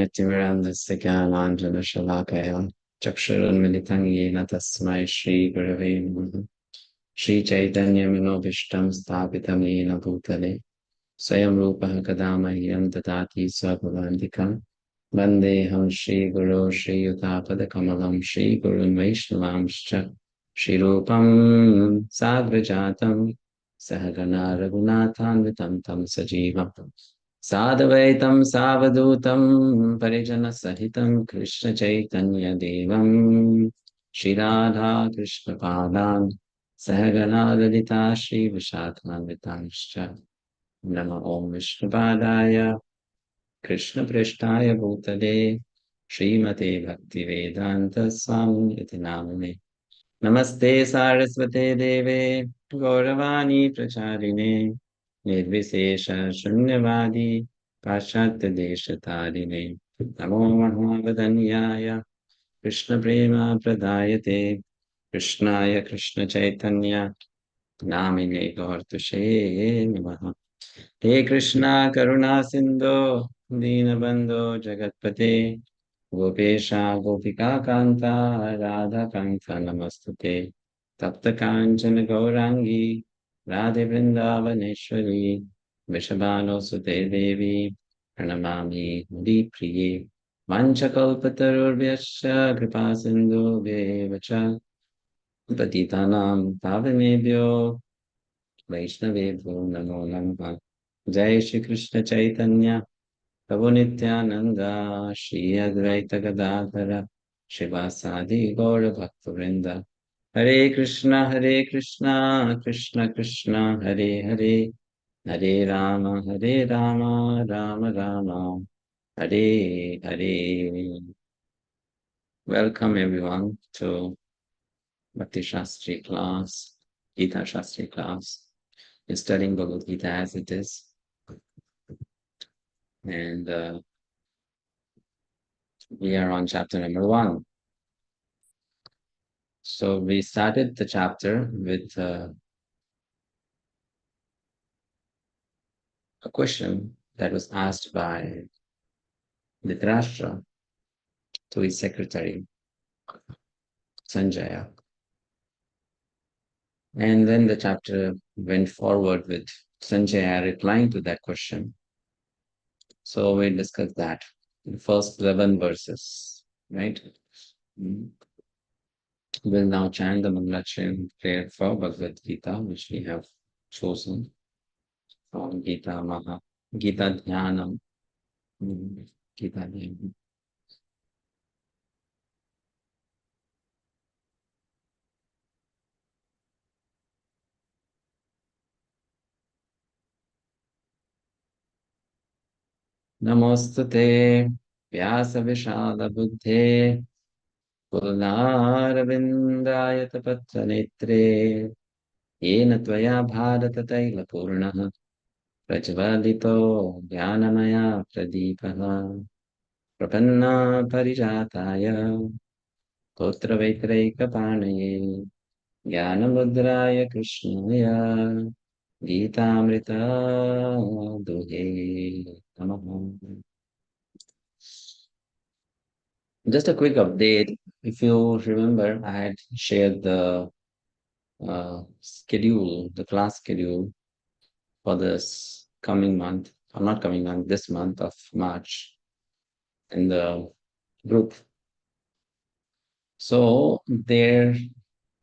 ज्ञानतिमिरान्धस्य ज्ञानाञ्जनशलाकया चक्षुरुन्मिलितं येन तस्मै श्रीगुरवे नमः। श्रीचैतन्यमनोभीष्टं स्थापितं येन भूतले स्वयं रूपः कदा मह्यं ददाति स्वपदान्तिकं वन्देऽहं श्रीगुरो श्रीयुतापदकमलं श्रीगुरुन् वैष्णवांश्च श्रीरूपं साग्रजातं सहगणा रघुनाथान्वितं तं सजीवम् साद्वैतं सावधूतं परिजनसहितं कृष्णचैतन्यदेवं श्रीराधा कृष्णपादान् सहगणा ललिता श्रीविशाखान्वितांश्च नमो ॐ विष्णुपादाय कृष्णपृष्ठाय भूतले श्रीमते भक्तिवेदान्तस्वामी इति नामिने नमस्ते सारस्वते देवे गौरवाणी प्रचारिणे निर्विशेष शून्यवादी पाश्चात्यदेशतारिणे नमो महावदन्याय कृष्णप्रेमप्रदायते कृष्णाय कृष्णचैतन्य नामिने गौर्तुषे नमः। हे कृष्णा करुणा सिन्धो दीनबन्धो जगत्पते गोपेशा गोपिका कान्ता राधा कान्ता नमस्तुते तप्त काञ्चन गौरांगी राधे वृन्दावनेश्वरी वृषभानुसुते देवी प्रणमामि हरिप्रिये वाञ्छकल्पतरुभ्यश्च कृपा सिन्धुभ्येव च पतितानां पावनेभ्यो वैष्णवेभ्यो नमो नमः। जय श्री कृष्ण चैतन्य प्रभु नित्यानंद श्री अद्वैत गदाधर शिवासादि गौर भक्तवृंद हरे Krishna Krishna Krishna Hare Hare Hare Ram Ram Ram Hare Hare. Welcome everyone to Bhakti-sastri class, Gita-sastri class. We're studying Bhagavad-gita as it is. And we are on chapter number 1. So we started the chapter with a question that was asked by Dhritarashtra to his secretary, Sanjaya. And then the chapter went forward with Sanjaya replying to that question. So we discussed that in the first 11 verses, right? We'll now chant the Mangalacharya prayer for Bhagavad-gita, which we have chosen from Gita Maha, Gita Dhyanam, Gita Dhyanam. Namostute Vyasa Vishala Buddhe Purnarvindaya Tapatra Netre Yena Tvaya Bharata Taila Purnaha Prajvalito Jnanamaya Pradipaha Prapanna Parijataya Putra Vaitraika Panaye Jnanamudraya Krishnaya Gītāmrita Duhe Namaha. Just a quick update. If you remember, I had shared the schedule, the class schedule for this coming month, or not coming month, this month of March in the group. So there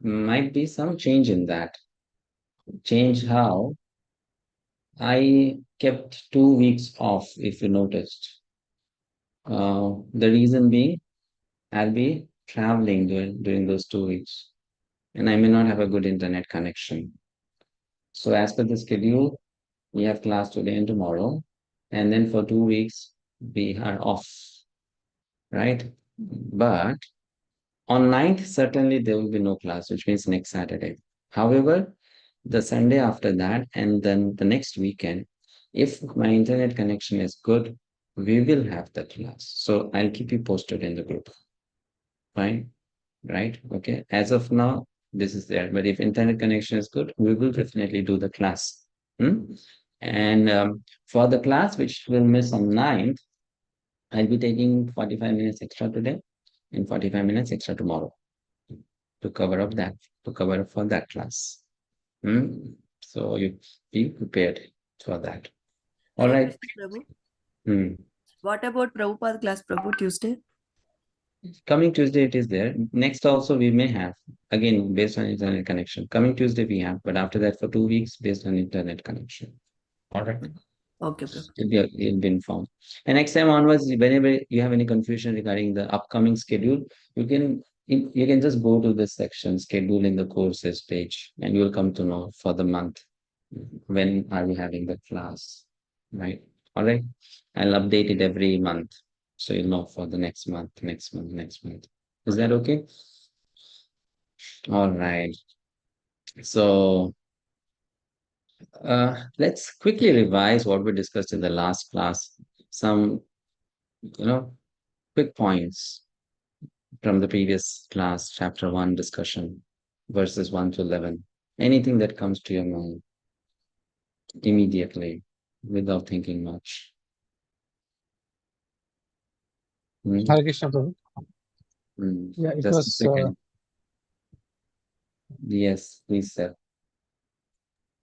might be some change in that. Change how? I kept 2 weeks off, if you noticed. The reason being, I'll be traveling during those 2 weeks, and I may not have a good internet connection. So as per the schedule, we have class today and tomorrow, and then for 2 weeks we are off, right? But on 9th, certainly there will be no class, which means next Saturday. However, the Sunday after that, and then the next weekend, if my internet connection is good, we will have the class. So I'll keep you posted in the group. Fine, right? Okay. As of now, this is there. But if internet connection is good, we will definitely do the class. And for the class which will miss on 9th, I'll be taking 45 minutes extra today and 45 minutes extra tomorrow to cover up for that class. So you be prepared for that. All right. What about Prabhupada class, Prabhu, Tuesday? Coming Tuesday it is there. Next also we may have, again based on internet connection. Coming Tuesday we have, but after that for 2 weeks based on internet connection. All right. Okay, Prabhu. You'll be informed. And next time onwards, whenever you have any confusion regarding the upcoming schedule, you can just go to this section, schedule in the courses page, and you will come to know for the month when are we having the class, right? All right. I'll update it every month, so you'll know for the next month. Is that okay? All right. So let's quickly revise what we discussed in the last class. Some, quick points from the previous class, chapter 1 discussion, verses 1 to 11. Anything that comes to your mind immediately without thinking much. Hare Krishna, Prabhu. Yeah, it Just was. a second. Yes, please, sir.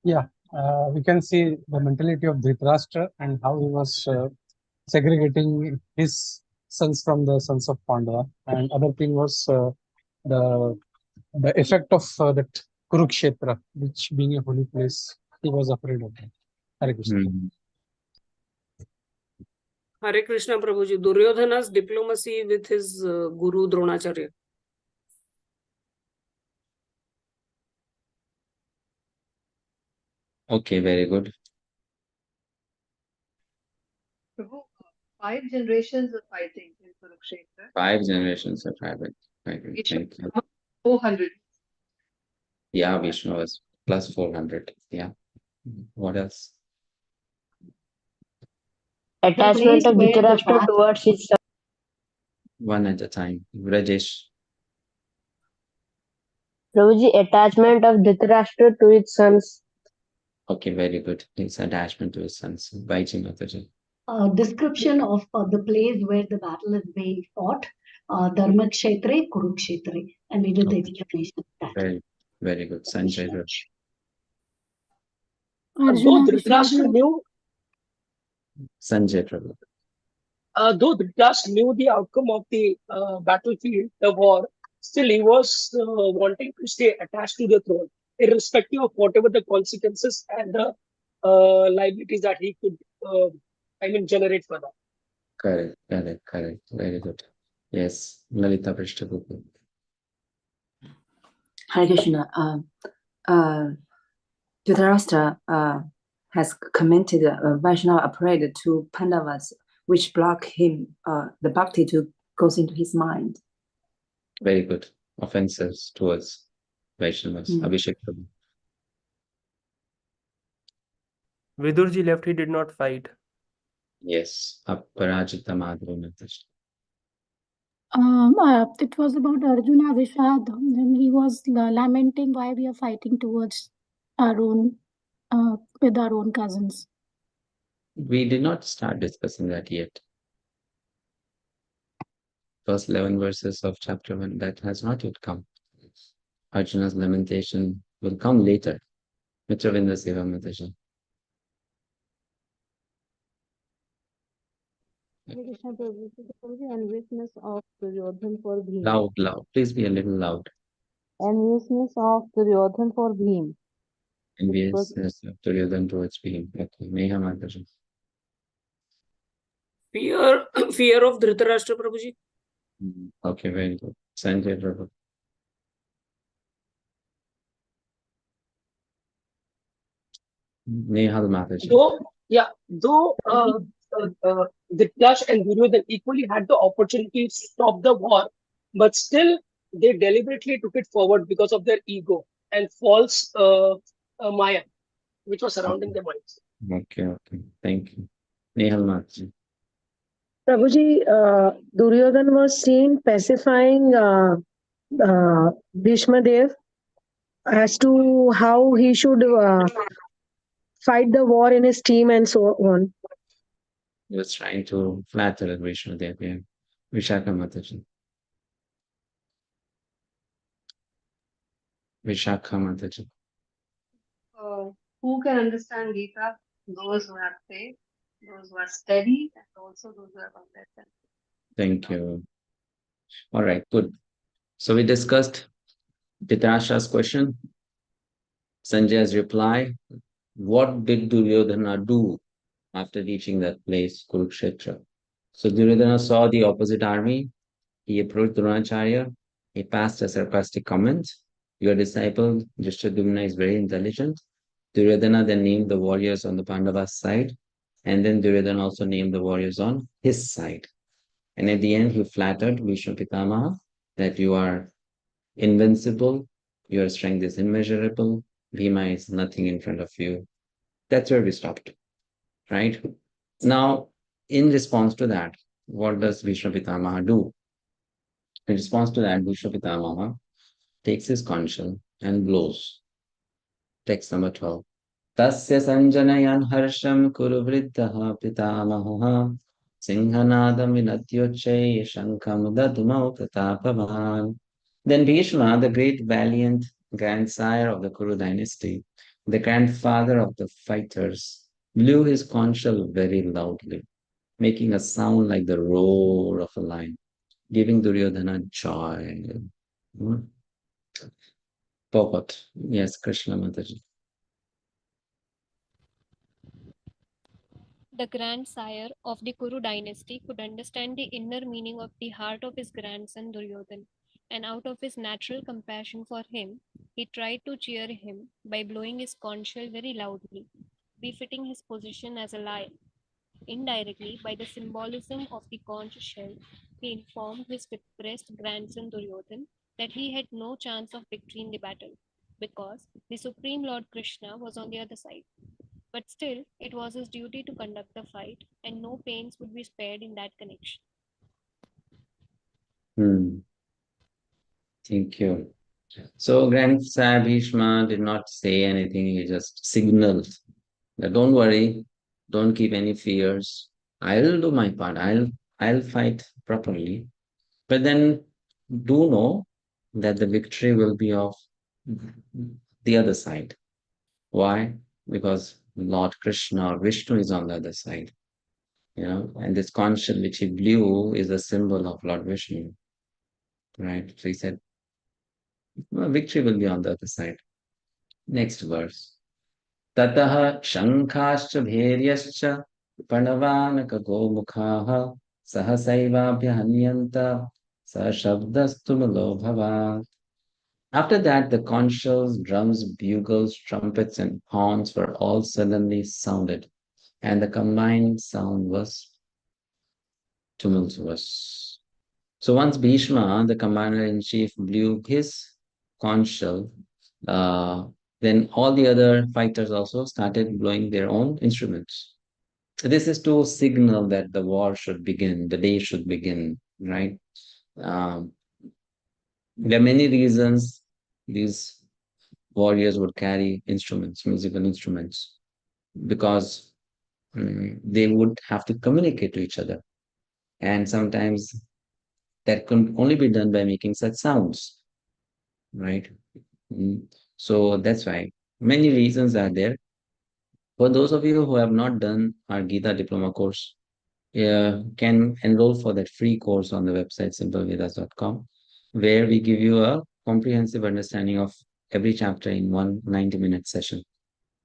Yeah, we can see the mentality of Dhritarashtra and how he was segregating his sons from the sons of Pandava. And other thing was the effect of that Kurukshetra, which being a holy place, he was afraid of that. Hare Krishna. Hare Krishna, Prabhuji. Duryodhana's diplomacy with his guru Dronacharya. Okay, very good. Prabhu, 5 generations of fighting in Kurukshetra. 5 generations of fighting. Thank you. 400. Yeah, Vishnu was plus 400. Yeah. What else? Attachment of Dhritarashtra towards his son. One at a time. Rajesh. Prabhuji, attachment of Dhritarashtra to his sons. Okay, very good. His attachment to his sons. Vaiji Mataji. Description of the place where the battle is being fought, Dharmakshetre, Kurukshetre, and we did the explanation of that. Very, very good. Sanjay. Though Dhritarashtra knew, Sanjay Prabhu. Though Dhritarashtra knew the outcome of the battlefield, the war, still he was wanting to stay attached to the throne, irrespective of whatever the consequences and the liabilities that he could, generate for that. Correct. Very good. Yes, Lalita Prishtagopi. Hare Krishna. Dhritarashtra has commented Vaishnava applied to Pandavas, which block him the bhakti to goes into his mind. Very good. Offenses towards Vaishnavas. Abhishek Prabhu. Vidurji left, he did not fight. Yes. Aparajita Madhuri. It was about Arjuna Vishad. He was lamenting why we are fighting towards our own, with our own cousins. We did not start discussing that yet. First 11 verses of chapter 1, that has not yet come. Arjuna's lamentation will come later. Mitravinda Seva Mataji. Enviousness of Duryodhana for Bhim. Loud. Please be a little loud. Enviousness of Duryodhana for Bhim. Enviousness of Duryodhana towards Bhim. Okay. Neha Mataji. Fear of Dhritarashtra, Prabhuji. Okay, very good. Sanjay Prabhu. Nehal Mataji. Though Dhritarashtra and Duryodhana equally had the opportunity to stop the war, but still they deliberately took it forward because of their ego and false maya, which was surrounding their minds. Okay. Thank you. Nehal Mataji. Prabhuji, Duryodhana was seen pacifying Bhishma Dev as to how he should fight the war in his team and so on. He was trying to flatter Vishnu Dev. Yeah. Vishaka Mataji. Vishaka Mataji. Who can understand Gita? Those who have faith, those who are steady, and also those who have understanding. Thank you. All right, good. So we discussed Dhritarashtra's question, Sanjay's reply. What did Duryodhana do after reaching that place, Kurukshetra? So Duryodhana saw the opposite army. He approached Dronacharya. He passed a sarcastic comment. Your disciple, Drishtadyumna, is very intelligent. Duryodhana then named the warriors on the Pandava side. And then Duryodhana also named the warriors on his side. And at the end, he flattered Bhishma Pitamaha that you are invincible, your strength is immeasurable, Bhima is nothing in front of you. That's where we stopped, right? Now, in response to that, what does Bhishma Pitamaha do? In response to that, Bhishma Pitamaha takes his conch and blows. Text number 12. Tasya sanjanayan harsham kuruvriddha pitamaha Singhanadam vinatyoche shankam dadumau pratapavan. Then Bhishma, the great valiant grandsire of the Kuru dynasty, the grandfather of the fighters, blew his conch very loudly, making a sound like the roar of a lion, giving Duryodhana joy. Purport. Yes, Krishna Mataji. The grandsire of the Kuru dynasty could understand the inner meaning of the heart of his grandson Duryodhana, and out of his natural compassion for him, he tried to cheer him by blowing his conch shell very loudly, befitting his position as a lion. Indirectly, by the symbolism of the conch shell, he informed his depressed grandson Duryodhana that he had no chance of victory in the battle, because the Supreme Lord Krishna was on the other side. But still, it was his duty to conduct the fight, and no pains would be spared in that connection. Thank you. So Grandsire Bhishma did not say anything, he just signaled that don't worry, don't keep any fears. I'll do my part. I'll fight properly. But then do know that the victory will be of the other side. Why? Because Lord Krishna or Vishnu is on the other side. And this conch which he blew is a symbol of Lord Vishnu. Right? So he said, well, victory will be on the other side. Next verse. Tataha shankascha bheryascha panavanaka gomukhaha sahasaivabhyahanyanta sashabdastumalo. After that, the conch shells, drums, bugles, trumpets, and horns were all suddenly sounded, and the combined sound was tumultuous. So once Bhishma, the commander-in-chief, blew his conch shell, then all the other fighters also started blowing their own instruments. This is to signal that the war should begin, the day should begin, right? There are many reasons these warriors would carry instruments, musical instruments, because they would have to communicate to each other. And sometimes that can only be done by making such sounds, right? So that's why many reasons are there. For those of you who have not done our Gita diploma course, can enroll for that free course on the website simplevedas.com, where we give you a comprehensive understanding of every chapter in one 90-minute session.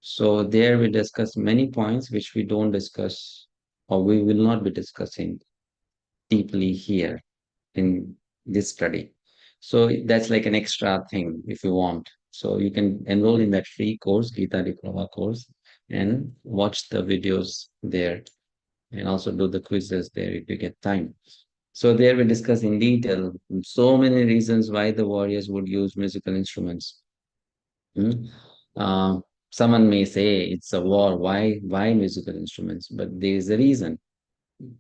So there we discuss many points which we don't discuss, or we will not be discussing deeply here in this study. So that's like an extra thing if you want. So you can enroll in that free course, Gita Diploma course, and watch the videos there and also do the quizzes there if you get time. So there we discuss in detail so many reasons why the warriors would use musical instruments. Someone may say it's a war, why musical instruments? But there is a reason.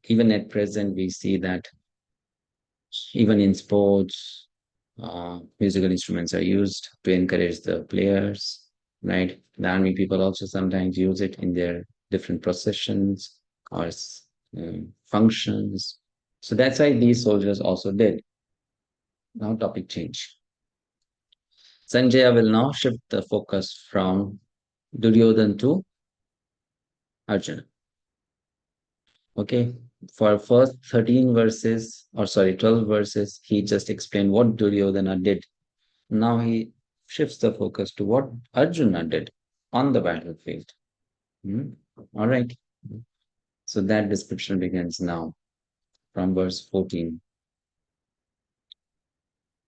Even at present, we see that even in sports, musical instruments are used to encourage the players, right? The army people also sometimes use it in their different processions or functions. So that's why these soldiers also did. Now topic change. Sanjaya will now shift the focus from Duryodhana to Arjuna. Okay, for first 13 verses, or sorry, 12 verses, he just explained what Duryodhana did. Now he shifts the focus to what Arjuna did on the battlefield. All right. So that description begins now from verse 14.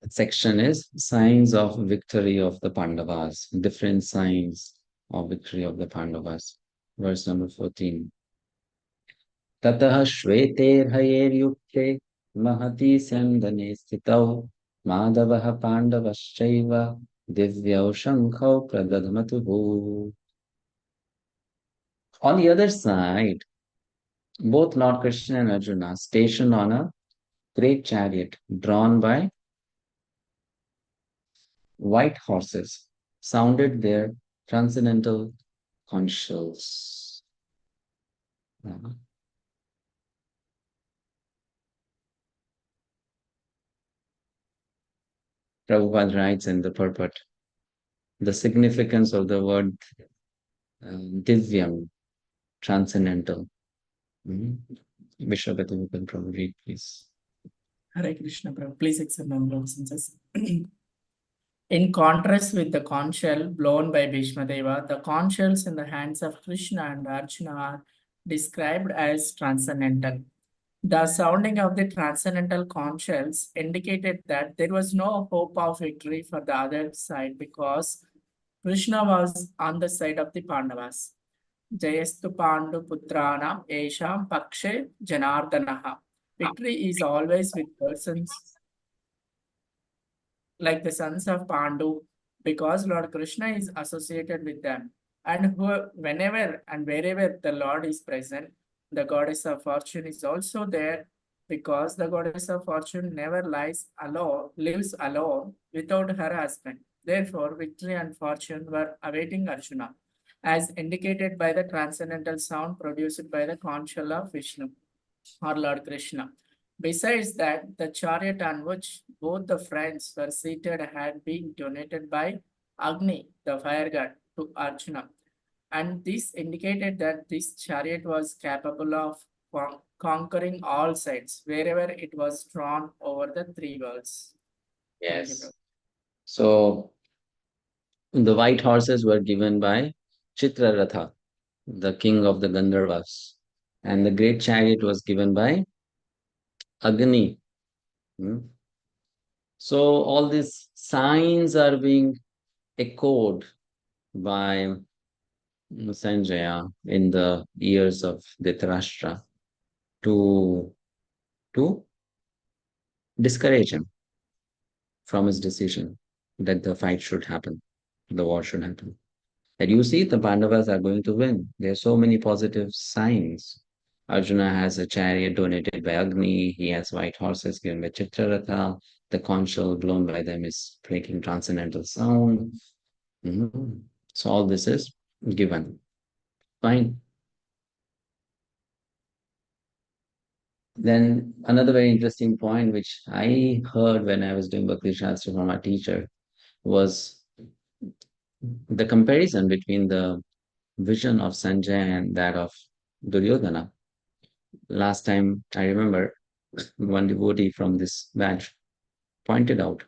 The section is signs of victory of the Pandavas, different signs of victory of the Pandavas. Verse number 14. Tatah shvete bhayer mahati sandane stitau madavah pandavaschaiva divyau shankhau pradadhamatuhu. On the other side, both Lord Krishna and Arjuna stationed on a great chariot drawn by white horses sounded their transcendental conchs. Prabhupada writes in the purport, the significance of the word divyam, transcendental. Vishwapati, you can probably read, please. Hare Krishna, Prabhu. Please accept my obeisances. In contrast with the conch shell blown by Bhishma Deva, the conch shells in the hands of Krishna and Arjuna are described as transcendental. The sounding of the transcendental conch shells indicated that there was no hope of victory for the other side because Krishna was on the side of the Pandavas. Jayastu Pandu Putranam Esham Pakshe Janardanaha. Victory is always with persons like the sons of Pandu, because Lord Krishna is associated with them. And whenever and wherever the Lord is present, the goddess of fortune is also there, because the goddess of fortune never lives alone without her husband. Therefore, victory and fortune were awaiting Arjuna, as indicated by the transcendental sound produced by the conch shell of Vishnu or Lord Krishna. Besides that, the chariot on which both the friends were seated had been donated by Agni, the fire god, to Arjuna. And this indicated that this chariot was capable of conquering all sides, wherever it was drawn over the three worlds. Yes. So the white horses were given by Chitraratha, the king of the Gandharvas. And the great chariot was given by Agni. So all these signs are being echoed by Sanjaya in the ears of Dhritarashtra to discourage him from his decision that the fight should happen, the war should happen. And you see, the Pandavas are going to win. There are so many positive signs. Arjuna has a chariot donated by Agni. He has white horses given by Chitraratha. The conch shell blown by them is making transcendental sound. So all this is given. Fine. Then another very interesting point which I heard when I was doing Bhakti-sastri from our teacher was the comparison between the vision of Sanjay and that of Duryodhana. Last time I remember one devotee from this batch pointed out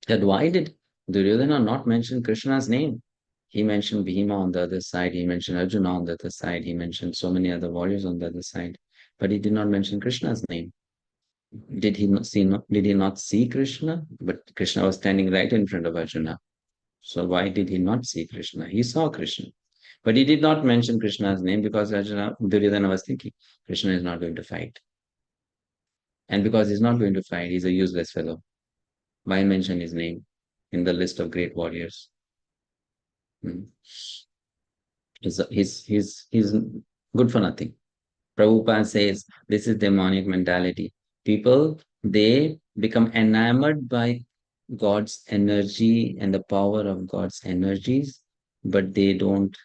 that why did Duryodhana not mention Krishna's name? He mentioned Bhima on the other side, he mentioned Arjuna on the other side, he mentioned so many other warriors on the other side, but he did not mention Krishna's name. Did he not see Krishna? But Krishna was standing right in front of Arjuna. So why did he not see Krishna? He saw Krishna. But he did not mention Krishna's name because Duryodhana was thinking, Krishna is not going to fight. And because he's not going to fight, he's a useless fellow. Why mention his name in the list of great warriors? He's good for nothing. Prabhupada says this is demonic mentality. People, they become enamored by God's energy and the power of God's energies, but they don't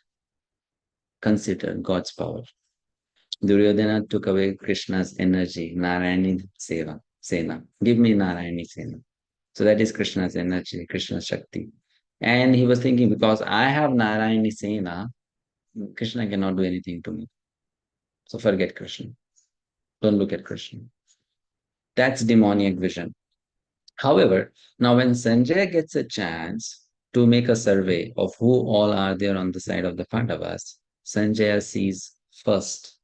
consider God's power. Duryodhana took away Krishna's energy, Narayani Sena. Give me Narayani Sena. So that is Krishna's energy, Krishna's Shakti. And he was thinking, because I have Narayani Sena, Krishna cannot do anything to me. So forget Krishna. Don't look at Krishna. That's demoniac vision. However, now when Sanjay gets a chance to make a survey of who all are there on the side of the Pandavas, Sanjay sees first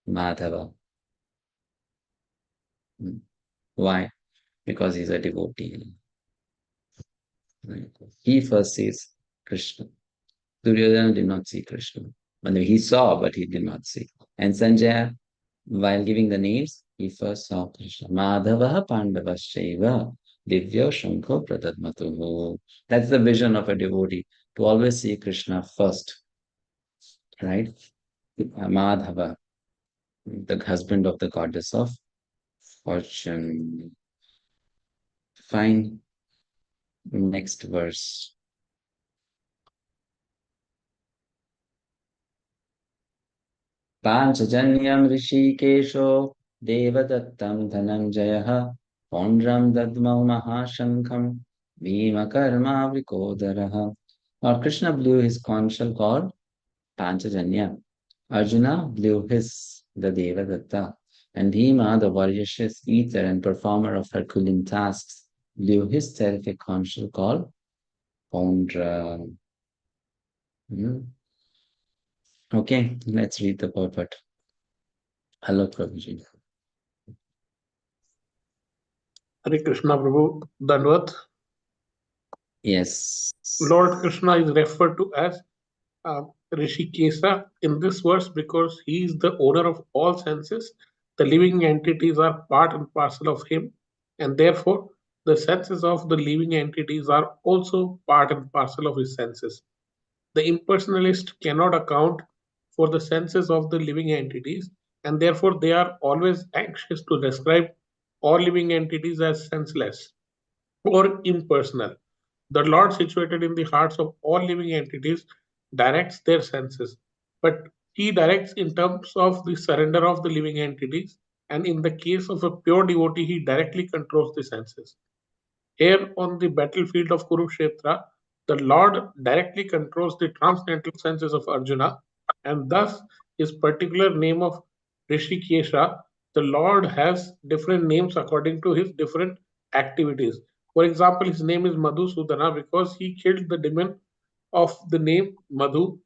Madhava. Why? Because he's a devotee. He first sees Krishna. Duryodhana did not see Krishna. He saw, but he did not see. And Sanjaya, while giving the names, he first saw Krishna. Madhava Pandavaschaiva Divya Shankho Pradadmatuhu. That's the vision of a devotee, to always see Krishna first. Right? Madhava, the husband of the goddess of fortune. Fine. Next verse. Panchajanyam Hrishikesho Devadattam Dhananjayah Pondram Dadmau Mahashankham Bhima Karma Vrikodaraha. Now Krishna blew his conch shell called Panchajanya. Arjuna blew the Devadatta. And Bhima, the voracious eater and performer of Herculean tasks, blew his terrific conch shell called Pondra. Okay, let's read the purport. Hello, Prabhuji. Hare Krishna Prabhu, Dandvat. Yes. Lord Krishna is referred to as Hrishikesha in this verse because he is the owner of all senses. The living entities are part and parcel of him, and therefore the senses of the living entities are also part and parcel of his senses. The impersonalist cannot account for the senses of the living entities, and therefore they are always anxious to describe all living entities as senseless or impersonal. The Lord, situated in the hearts of all living entities, directs their senses, but he directs in terms of the surrender of the living entities, and in the case of a pure devotee, he directly controls the senses. Here on the battlefield of Kurukshetra, the Lord directly controls the transcendental senses of Arjuna, and thus his particular name of Hrishikesha, the Lord has different names according to his different activities. For example, his name is Madhusudana because he killed the demon of the name Madhu.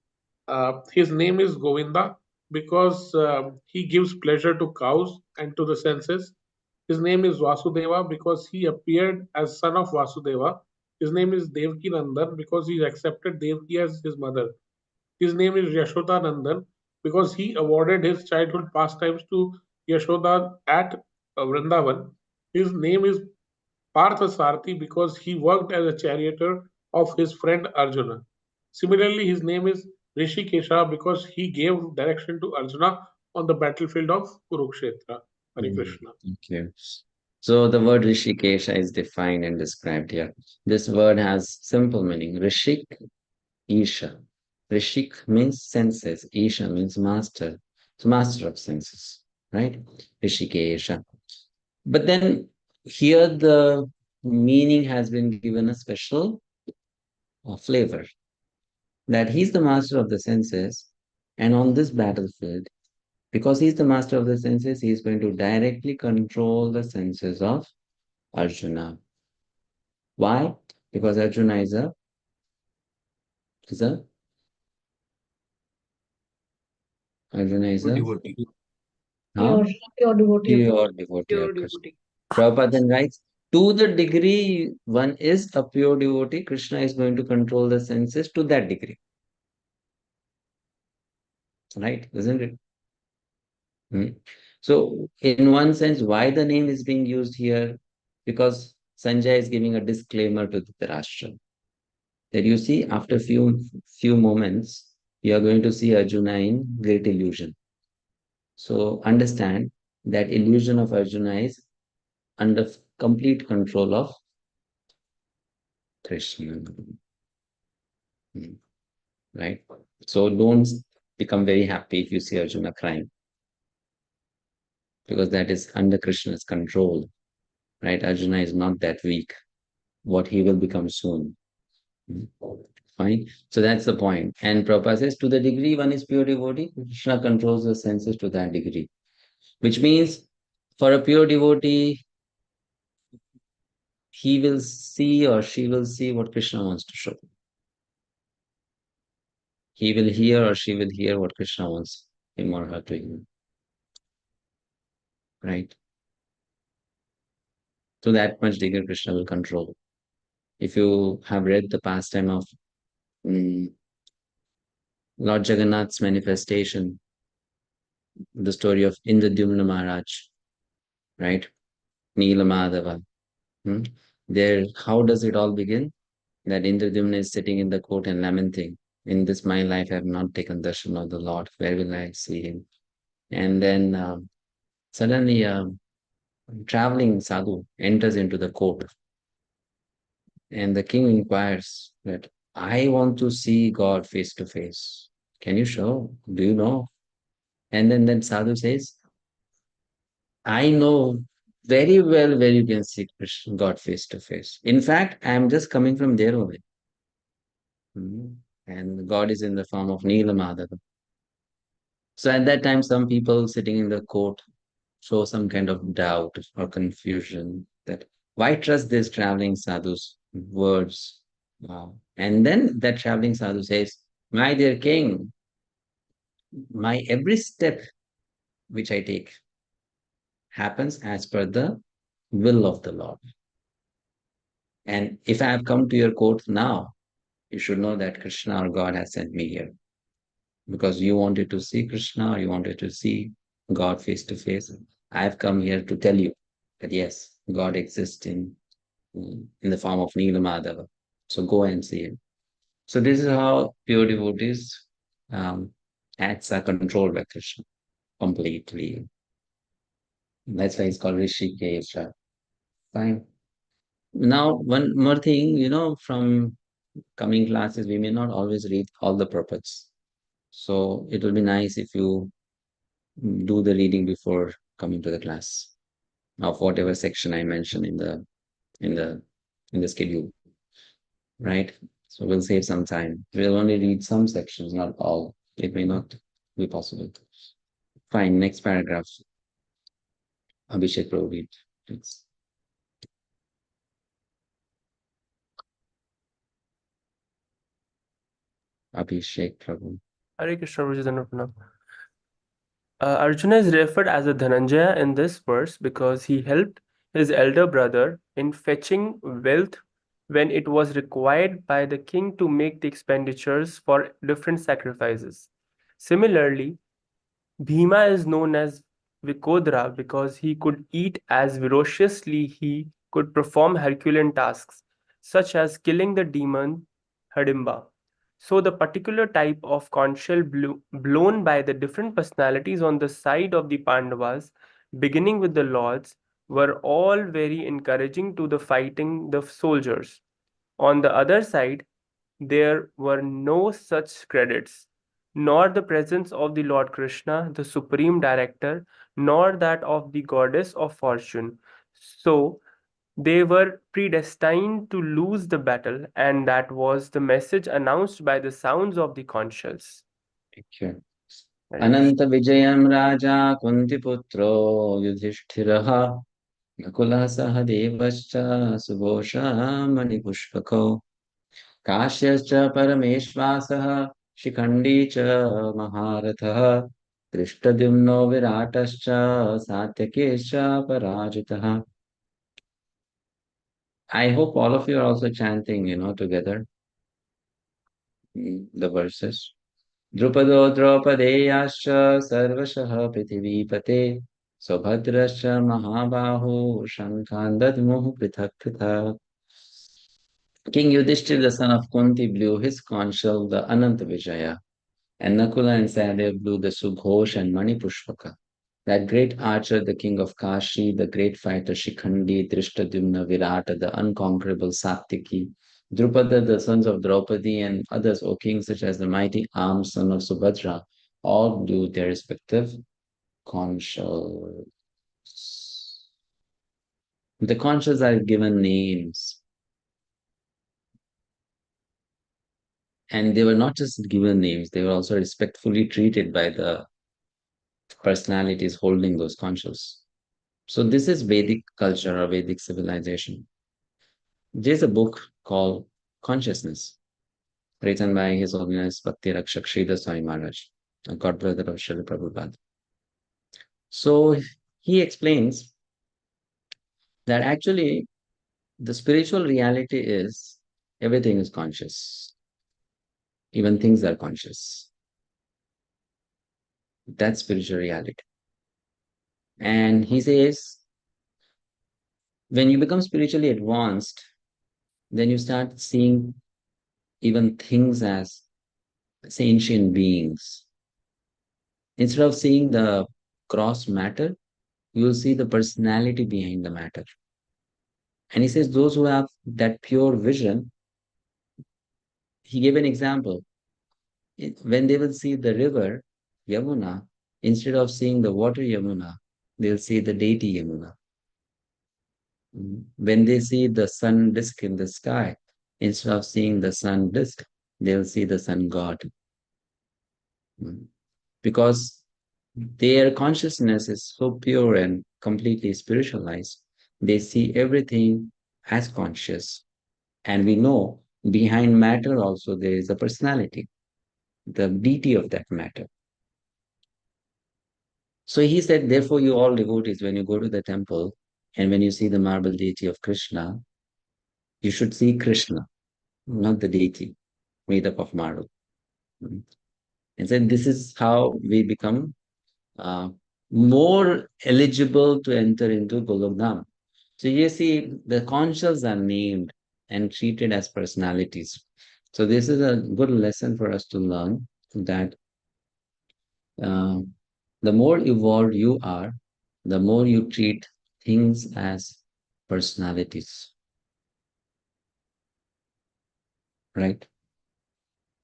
His name is Govinda because he gives pleasure to cows and to the senses. His name is Vasudeva because he appeared as son of Vasudeva. His name is Devaki Nandan because he accepted Devaki as his mother. His name is Yashoda Nandan because he awarded his childhood pastimes to Yashoda at Vrindavan. His name is Parthasarthi because he worked as a charioteer of his friend Arjuna. Similarly, his name is Hrishikesha because he gave direction to Arjuna on the battlefield of Kurukshetra. Hare Krishna. Thank you. So the word Hrishikesha is defined and described here. This word has simple meaning. Rishik, Isha. Rishik means senses. Isha means master. So master of senses, right? Hrishikesha. But then here the meaning has been given a special flavor. That he's the master of the senses, and on this battlefield, because he's the master of the senses, he's going to directly control the senses of Arjuna. Why? Because Arjuna is a devotee. Pure devotee. Pure devotee of Krishna. Prabhupada then writes, to the degree one is a pure devotee, Krishna is going to control the senses to that degree. Right? Isn't it? So, in one sense, why the name is being used here? Because Sanjay is giving a disclaimer to Dhritarashtra. That you see, after few moments, you are going to see Arjuna in great illusion. So understand that illusion of Arjuna is under complete control of Krishna. Right? So don't become very happy if you see Arjuna crying. because that is under Krishna's control, right? Arjuna is not that weak. What he will become soon. Fine. So that's the point. And Prabhupada says, to the degree one is pure devotee, Krishna controls the senses to that degree. Which means for a pure devotee, he will see or she will see what Krishna wants to show. He will hear or she will hear what Krishna wants him or her to hear. Right? To that much degree, Krishna will control. If you have read the pastime of Lord Jagannath's manifestation, the story of Indradyumna Maharaj, right? Neela Madhava. There, how does it all begin? That Indradyumna is sitting in the court and lamenting. In this my life, I have not taken darshan of the Lord. Where will I see him? And then suddenly a traveling sadhu enters into the court. And the king inquires that, I want to see God face to face. Can you show? Do you know? And then that sadhu says, I know very well where you can see God face to face. In fact, I am just coming from there only. And God is in the form of Neela Madhava. So at that time, some people sitting in the court show some kind of doubt or confusion that why trust this traveling sadhu's words? And then that traveling sadhu says, my dear king, my every step which I take happens as per the will of the Lord. And if I have come to your court now, you should know that Krishna or God has sent me here. Because you wanted to see Krishna or you wanted to see God face to face. I have come here to tell you that yes, God exists in the form of Neela Madhava. So go and see him. So this is how pure devotees acts are controlled by Krishna completely. That's why it's called Hrishikesha. Fine. Now, one more thing, from coming classes, we may not always read all the purports. So it will be nice if you do the reading before coming to the class of whatever section I mentioned in the schedule. Right? So we'll save some time. We'll only read some sections, not all. It may not be possible. Fine, next paragraph. Abhishek Prabhu, read, please. Abhishek Prabhu. Hare Krishna, Prabhuji. Arjuna is referred as a Dhananjaya in this verse because he helped his elder brother in fetching wealth when it was required by the king to make the expenditures for different sacrifices. Similarly, Bhima is known as Vikodra because he could eat as ferociously he could perform Herculean tasks, such as killing the demon Hidimba. So the particular type of conch shell blown by the different personalities on the side of the Pandavas, beginning with the lords, were all very encouraging to the fighting the soldiers. On the other side, there were no such credits, nor the presence of the Lord Krishna, the Supreme Director, nor that of the Goddess of Fortune. So they were predestined to lose the battle, and that was the message announced by the sounds of the conch shells. Thank you. Ananta Vijayam Raja Kuntiputro Yudhishthiraha Nakula Sahadevascha Subhosha Manipushpako Kashyascha Parameshvasaha Shikhandi cha Maharatha Drishtadyumno Viratascha Satyakesha Parajitaha. I hope all of you are also chanting, together the verses. Drupado Draupadeyascha Sarvashaha Prithivipate Subhadrascha Mahabahu Shankandadmuh Prithak Prithak. King Yudhishthira, the son of Kunti, blew his conch shell, the Ananta Vijaya, and Nakula and Sahadev blew the Subhosh and Manipushpaka. That great archer, the king of Kashi, the great fighter Shikhandi, Drishtadyumna, Virata, the unconquerable Satyaki, Drupada, the sons of Draupadi, and others, O king, such as the mighty armed son of Subhadra, all blew their respective conch shell. The conscious are given names. And they were not just given names, they were also respectfully treated by the personalities holding those conscious. So this is Vedic culture or Vedic civilization. There's a book called Consciousness, written by His Holiness Bhakti Rakshak Sridhar Swami Maharaj, a god brother of Srila Prabhupada. So he explains that actually the spiritual reality is everything is conscious. Even things are conscious. That's spiritual reality. And he says, when you become spiritually advanced, then you start seeing even things as sentient beings. Instead of seeing the gross matter, you will see the personality behind the matter. And he says those who have that pure vision, he gave an example. When they will see the river Yamuna, instead of seeing the water Yamuna, they'll see the deity Yamuna. When they see the sun disk in the sky, instead of seeing the sun disk, they'll see the sun god. Because their consciousness is so pure and completely spiritualized, they see everything as conscious. And we know behind matter also there is a personality, the deity of that matter. So he said, therefore, you all devotees, when you go to the temple and when you see the marble deity of Krishna, you should see Krishna, not the deity made up of marble. And then this is how we become more eligible to enter into Golokdham. So you see, the conscious are named and treated as personalities. So this is a good lesson for us to learn that the more evolved you are, the more you treat things as personalities. Right?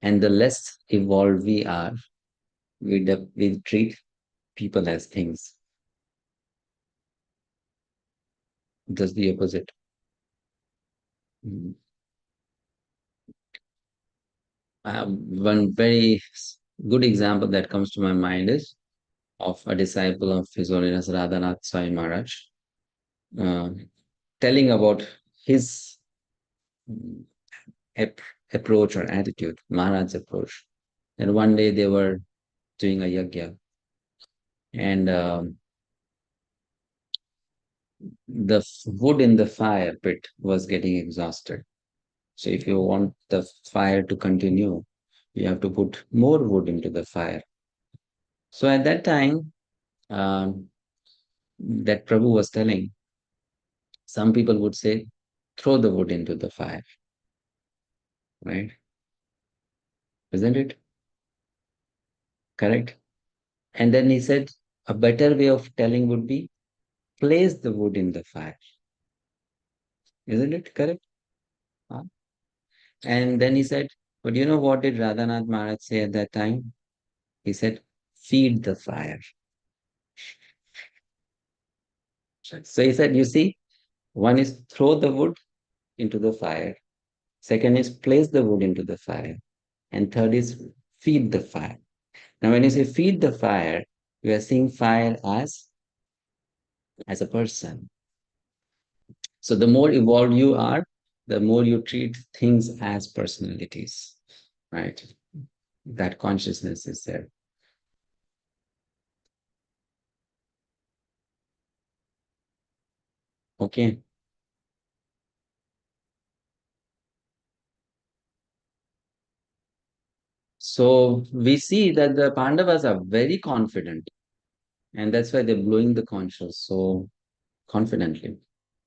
And the less evolved we are, we treat people as things. Just the opposite. One very good example that comes to my mind is of a disciple of His Holiness Radhanath Swami Maharaj, telling about his approach or attitude, Maharaj's approach. And one day they were doing a yajna, and the wood in the fire pit was getting exhausted. So if you want the fire to continue, you have to put more wood into the fire. So at that time, that Prabhu was telling, some people would say, throw the wood into the fire. Right? Isn't it? Correct? And then he said, a better way of telling would be, place the wood in the fire. Isn't it correct? Huh? And then he said, but you know what did Radhanath Maharaj say at that time? He said, feed the fire. So he said, you see, one is throw the wood into the fire. Second is place the wood into the fire. And third is feed the fire. Now, when you say feed the fire, you are seeing fire as a person. So the more evolved you are, the more you treat things as personalities, right? That consciousness is there. Okay. So we see that the Pandavas are very confident, and that's why they're blowing the conch so confidently.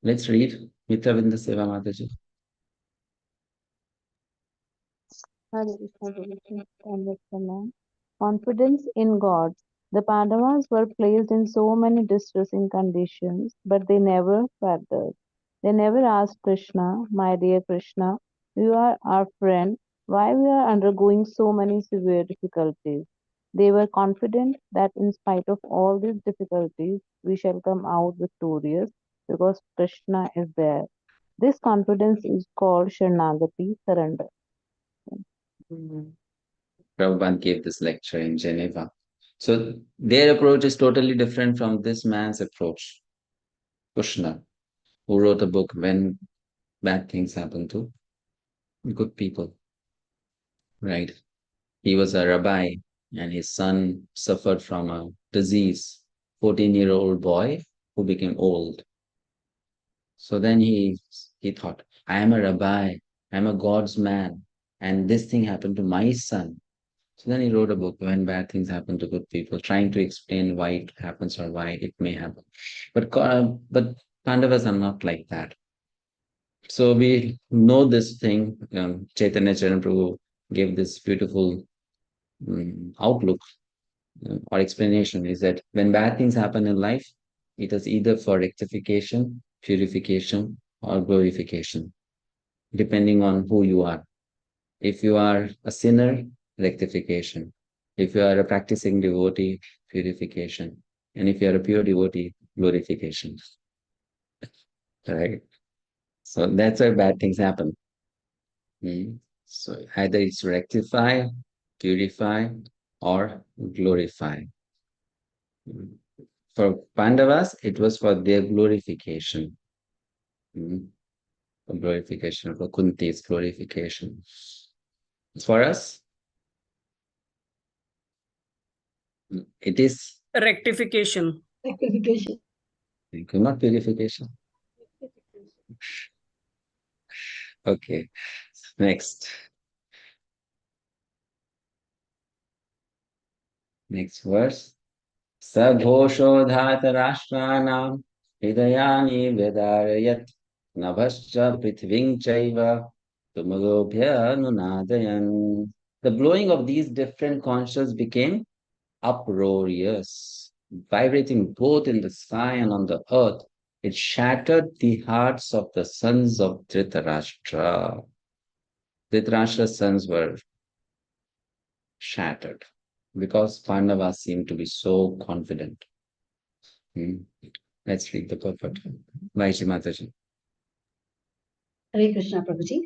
Let's read Mitravinda Seva Mataji. Confidence in God. The Pandavas were placed in so many distressing conditions, but they never faltered. They never asked Krishna, my dear Krishna, you are our friend, why we are undergoing so many severe difficulties. They were confident that in spite of all these difficulties, we shall come out victorious because Krishna is there. This confidence is called Sharanagati, surrender. Prabhupada gave this lecture in Geneva. So their approach is totally different from this man's approach. Krishna, who wrote a book when bad things happen to good people, right? He was a rabbi and his son suffered from a disease, 14-year-old boy who became old. So then he thought, I am a rabbi, I'm a God's man, and this thing happened to my son. So then he wrote a book, When Bad Things Happen to Good People, trying to explain why it happens or why it may happen. But Pandavas are not like that. So we know this thing. Chaitanya Charan Prabhu gave this beautiful outlook or explanation is that when bad things happen in life, it is either for rectification, purification, or glorification, depending on who you are. If you are a sinner, rectification. If you are a practicing devotee, purification. And if you are a pure devotee, glorification. Right? So that's why bad things happen. So either it's rectify, purify, or glorify. For Pandavas, it was for their glorification. For glorification, for Kunti's glorification. For us, it is Rectification. Rectification. not purification. Okay, next. Next verse. Saghoshodhat rashtanam hridayani vedarayat nabhascha prithving chaiva tumagobhya nunadayan. The blowing of these different conches became uproarious, vibrating both in the sky and on the earth. It shattered the hearts of the sons of Dhritarashtra. Dhritarashtra's sons were shattered because Pandavas seemed to be so confident. Let's read the purport. Vaishya Mataji. Hare Krishna Prabhuji.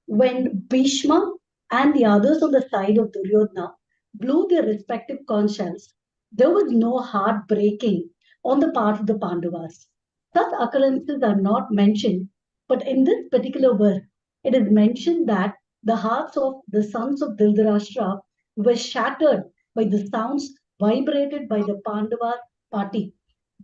When Bhishma and the others on the side of Duryodhana blew their respective conch shells, there was no heart breaking on the part of the Pandavas. Such occurrences are not mentioned, but in this particular verse, it is mentioned that the hearts of the sons of Dhritarashtra were shattered by the sounds vibrated by the Pandava party.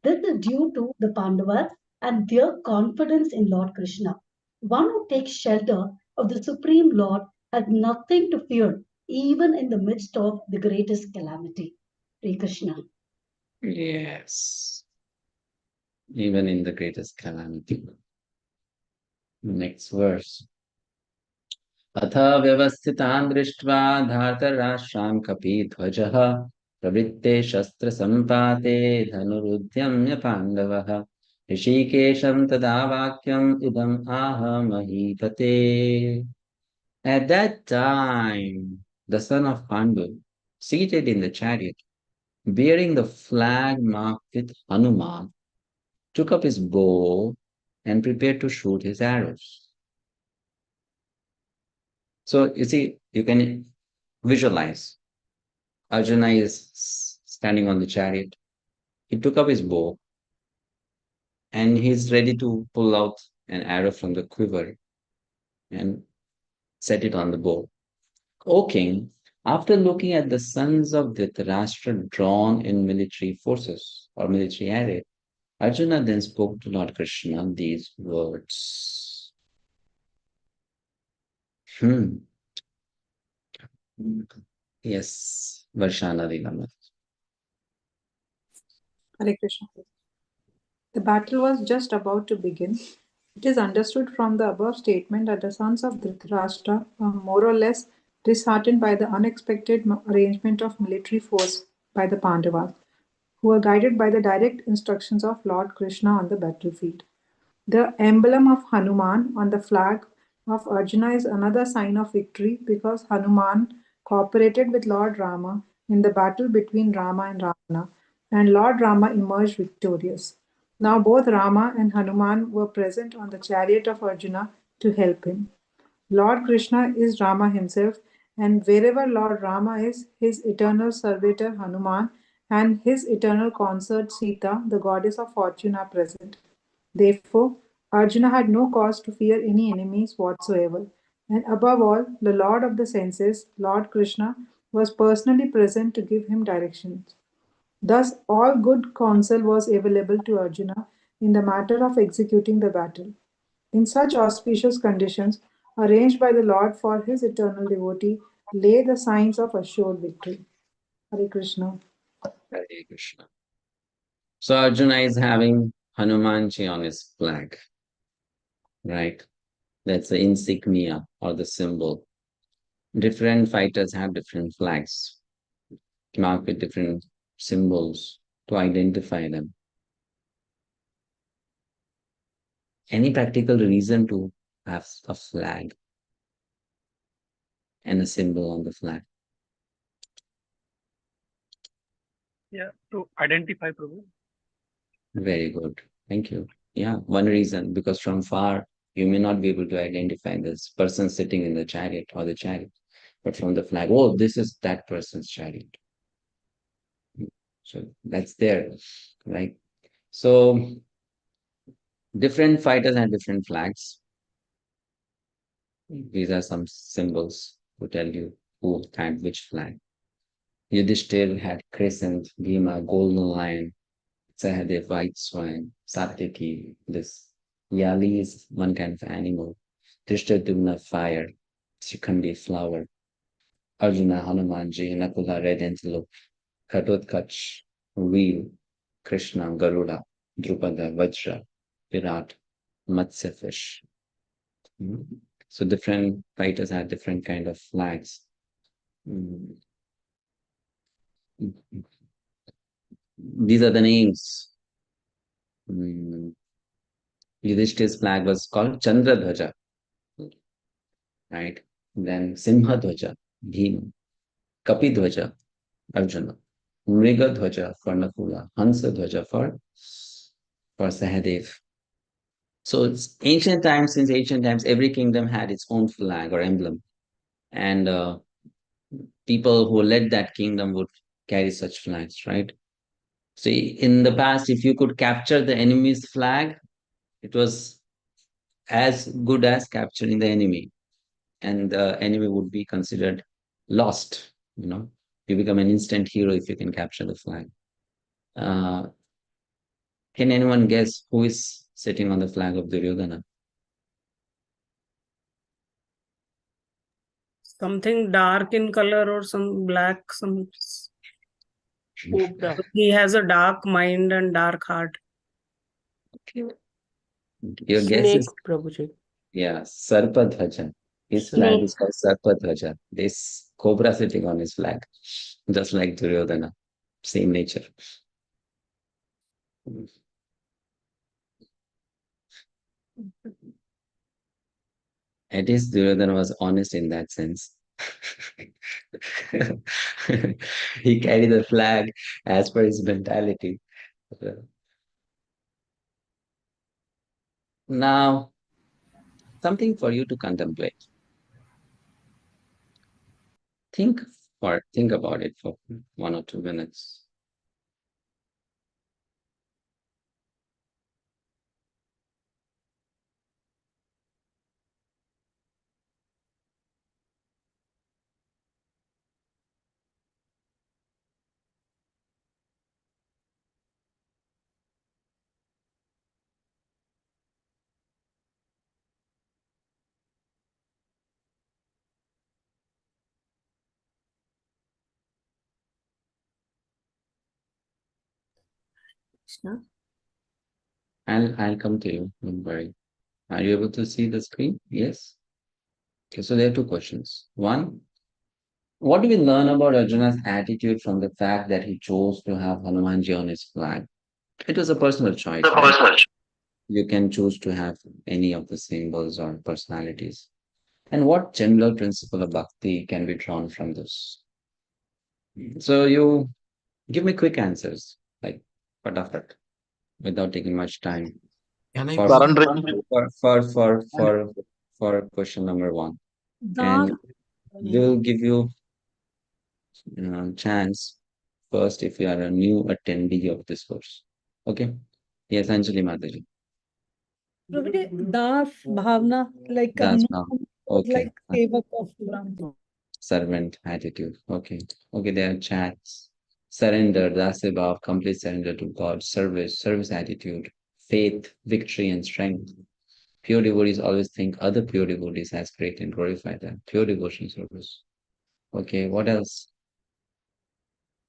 This is due to the Pandavas and their confidence in Lord Krishna. One who takes shelter of the Supreme Lord has nothing to fear, even in the midst of the greatest calamity. Hare Krishna. Yes. Even in the greatest calamity. Next verse. Atha vyavasthitan drishtva dhartarashram kapi dhvajah pravritte shastra sampate dhanurudhyamya pandavah Hrishikesham tada vakyam idam aha mahipate. At that time, the son of Pandu, seated in the chariot, bearing the flag marked with Hanuman, took up his bow and prepared to shoot his arrows. So you see, you can visualize. Arjuna is standing on the chariot. He took up his bow and he's ready to pull out an arrow from the quiver and set it on the bow. O king, after looking at the sons of Dhritarashtra drawn in military forces or military array, Arjuna then spoke to Lord Krishna these words. Yes, Varshana Leela. Hare Krishna. The battle was just about to begin. It is understood from the above statement that the sons of Dhritarashtra were more or less disheartened by the unexpected arrangement of military force by the Pandavas, who were guided by the direct instructions of Lord Krishna on the battlefield. The emblem of Hanuman on the flag of Arjuna is another sign of victory because Hanuman cooperated with Lord Rama in the battle between Rama and Ravana, and Lord Rama emerged victorious. Now both Rama and Hanuman were present on the chariot of Arjuna to help him. Lord Krishna is Rama himself, and wherever Lord Rama is, his eternal servitor Hanuman and his eternal consort Sita, the goddess of fortune, are present. Therefore, Arjuna had no cause to fear any enemies whatsoever. And above all, the Lord of the senses, Lord Krishna, was personally present to give him directions. Thus, all good counsel was available to Arjuna in the matter of executing the battle. In such auspicious conditions, arranged by the Lord for his eternal devotee, lay the signs of assured victory. Hare Krishna. Hare Krishna. So Arjuna is having Hanumanji on his flag, right? That's the insignia or the symbol. Different fighters have different flags, marked with different symbols to identify them. Any practical reason to have a flag and a symbol on the flag? Yeah, to identify, Prabhu. Very good. Thank you. Yeah, one reason, because from far you may not be able to identify this person sitting in the chariot or the chariot, but from the flag, oh, this is that person's chariot. So that's there, right? So different fighters have different flags. These are some symbols to tell you who had which flag. Yudhishthir had crescent, Bhima, golden lion, Sahadev, white swan, Satyaki, this Yali is one kind of animal, Drishtadyumna, fire, Shikhandi, flower, Arjuna, Hanumanji, Nakula, red antelope, Ghatotkacha, wheel, Krishna, Garuda, Drupada, Vajra, Virat, Matsya fish. So different fighters have different kind of flags. These are the names. Yudhishthir's flag was called Chandra Dhwaja, right? Then Simha Dhwaja, Bhima, Kapi Dhwaja, Arjuna, Mriga Dhwaja for Nakula, Hansa Dhwaja for Sahadev. So it's ancient times, since ancient times, every kingdom had its own flag or emblem. And people who led that kingdom would carry such flags, right? So in the past, if you could capture the enemy's flag, it was as good as capturing the enemy. And the enemy would be considered lost, You become an instant hero if you can capture the flag. Can anyone guess who is sitting on the flag of Duryodhana? Something dark in color or some black, some. He has a dark mind and dark heart. Your guess is? Prabhuji. Yeah, Sarpadhwaja. His flag is called Sarpadhwaja. This cobra sitting on his flag, just like Duryodhana, same nature. At least Duryodhana was honest in that sense. He carried the flag as per his mentality. Now, something for you to contemplate. Think about it for 1 or 2 minutes. Krishna. I'll come to you, don't worry. Are you able to see the screen? Yes? Okay, so there are 2 questions. One, what do we learn about Arjuna's attitude from the fact that he chose to have Hanumanji on his flag? It was a personal choice, right? You can choose to have any of the symbols or personalities. And what general principle of bhakti can be drawn from this? So you give me quick answers, like patafat. without taking much time. Can I For surrender? for question number 1, and we'll give you chance first if you are a new attendee of this course. Okay? Yes, Anjali Mataji. Das Bhavna, like Das Hanuman Bhavna. was Okay. like Sevak of Ram. Servant attitude. Okay. Okay, there are chats. Surrender, dasibhav, complete surrender to God, service attitude, faith, victory, and strength. Pure devotees always think other pure devotees as great and glorify them. Pure devotion service. Okay, what else?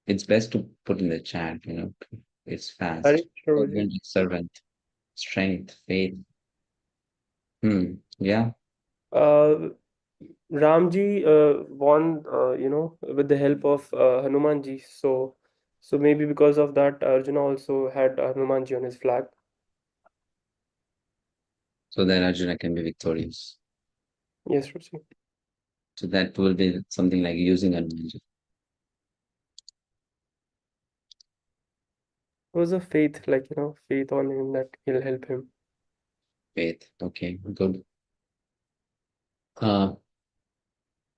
It's best to put in the chat, it's fast. Hare Krishna, Prabhuji. Servant, strength, faith. Yeah. Ramji won, with the help of Hanumanji. So maybe because of that, Arjuna also had Hanumanji on his flag. So that Arjuna can be victorious. Yes, Prabhuji. So that will be something like using Hanumanji. It was a faith, faith on him that he'll help him. Faith. Okay, good.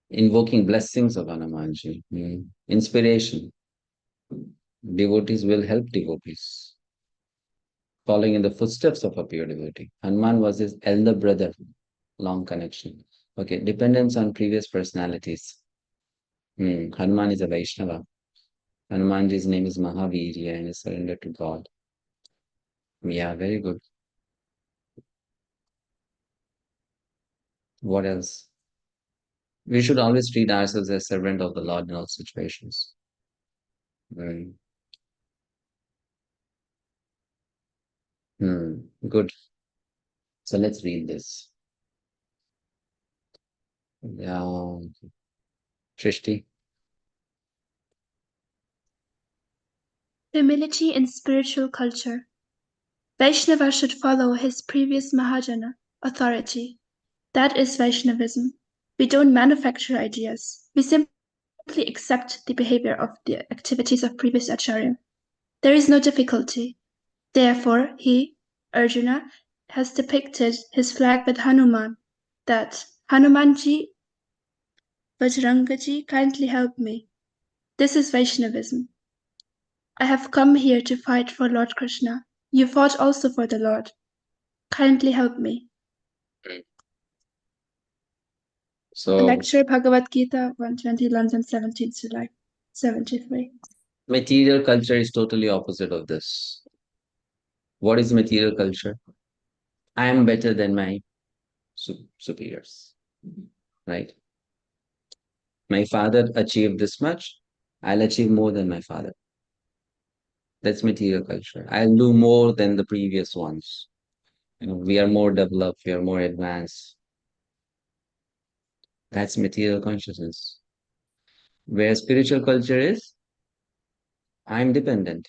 Invoking blessings of Hanumanji. Inspiration. Devotees will help devotees. Following in the footsteps of a pure devotee. Hanuman was his elder brother. Long connection. Okay, dependence on previous personalities. Hanuman is a Vaishnava. Hanumanji's name is Mahavirya and is surrendered to God. Yeah, very good. What else? We should always treat ourselves as servant of the Lord in all situations. Good. So let's read this. Yeah. Shrishti. Humility in spiritual culture. Vaishnava should follow his previous Mahajana authority. That is Vaishnavism. We don't manufacture ideas. We simply accept the behavior of the activities of previous Acharya. There is no difficulty. Therefore, he, Arjuna, has depicted his flag with Hanuman, that Hanumanji, Bajrangaji, kindly help me. This is Vaishnavism. I have come here to fight for Lord Krishna. You fought also for the Lord. Kindly help me. So Lecture Bhagavad-gita 120, London, 17th July, 73. material culture is totally opposite of this. What is material culture? I am better than my superiors, right? My father achieved this much. I'll achieve more than my father. That's material culture. I'll do more than the previous ones. We are more developed. We are more advanced. That's material consciousness. Where spiritual culture is, I'm dependent.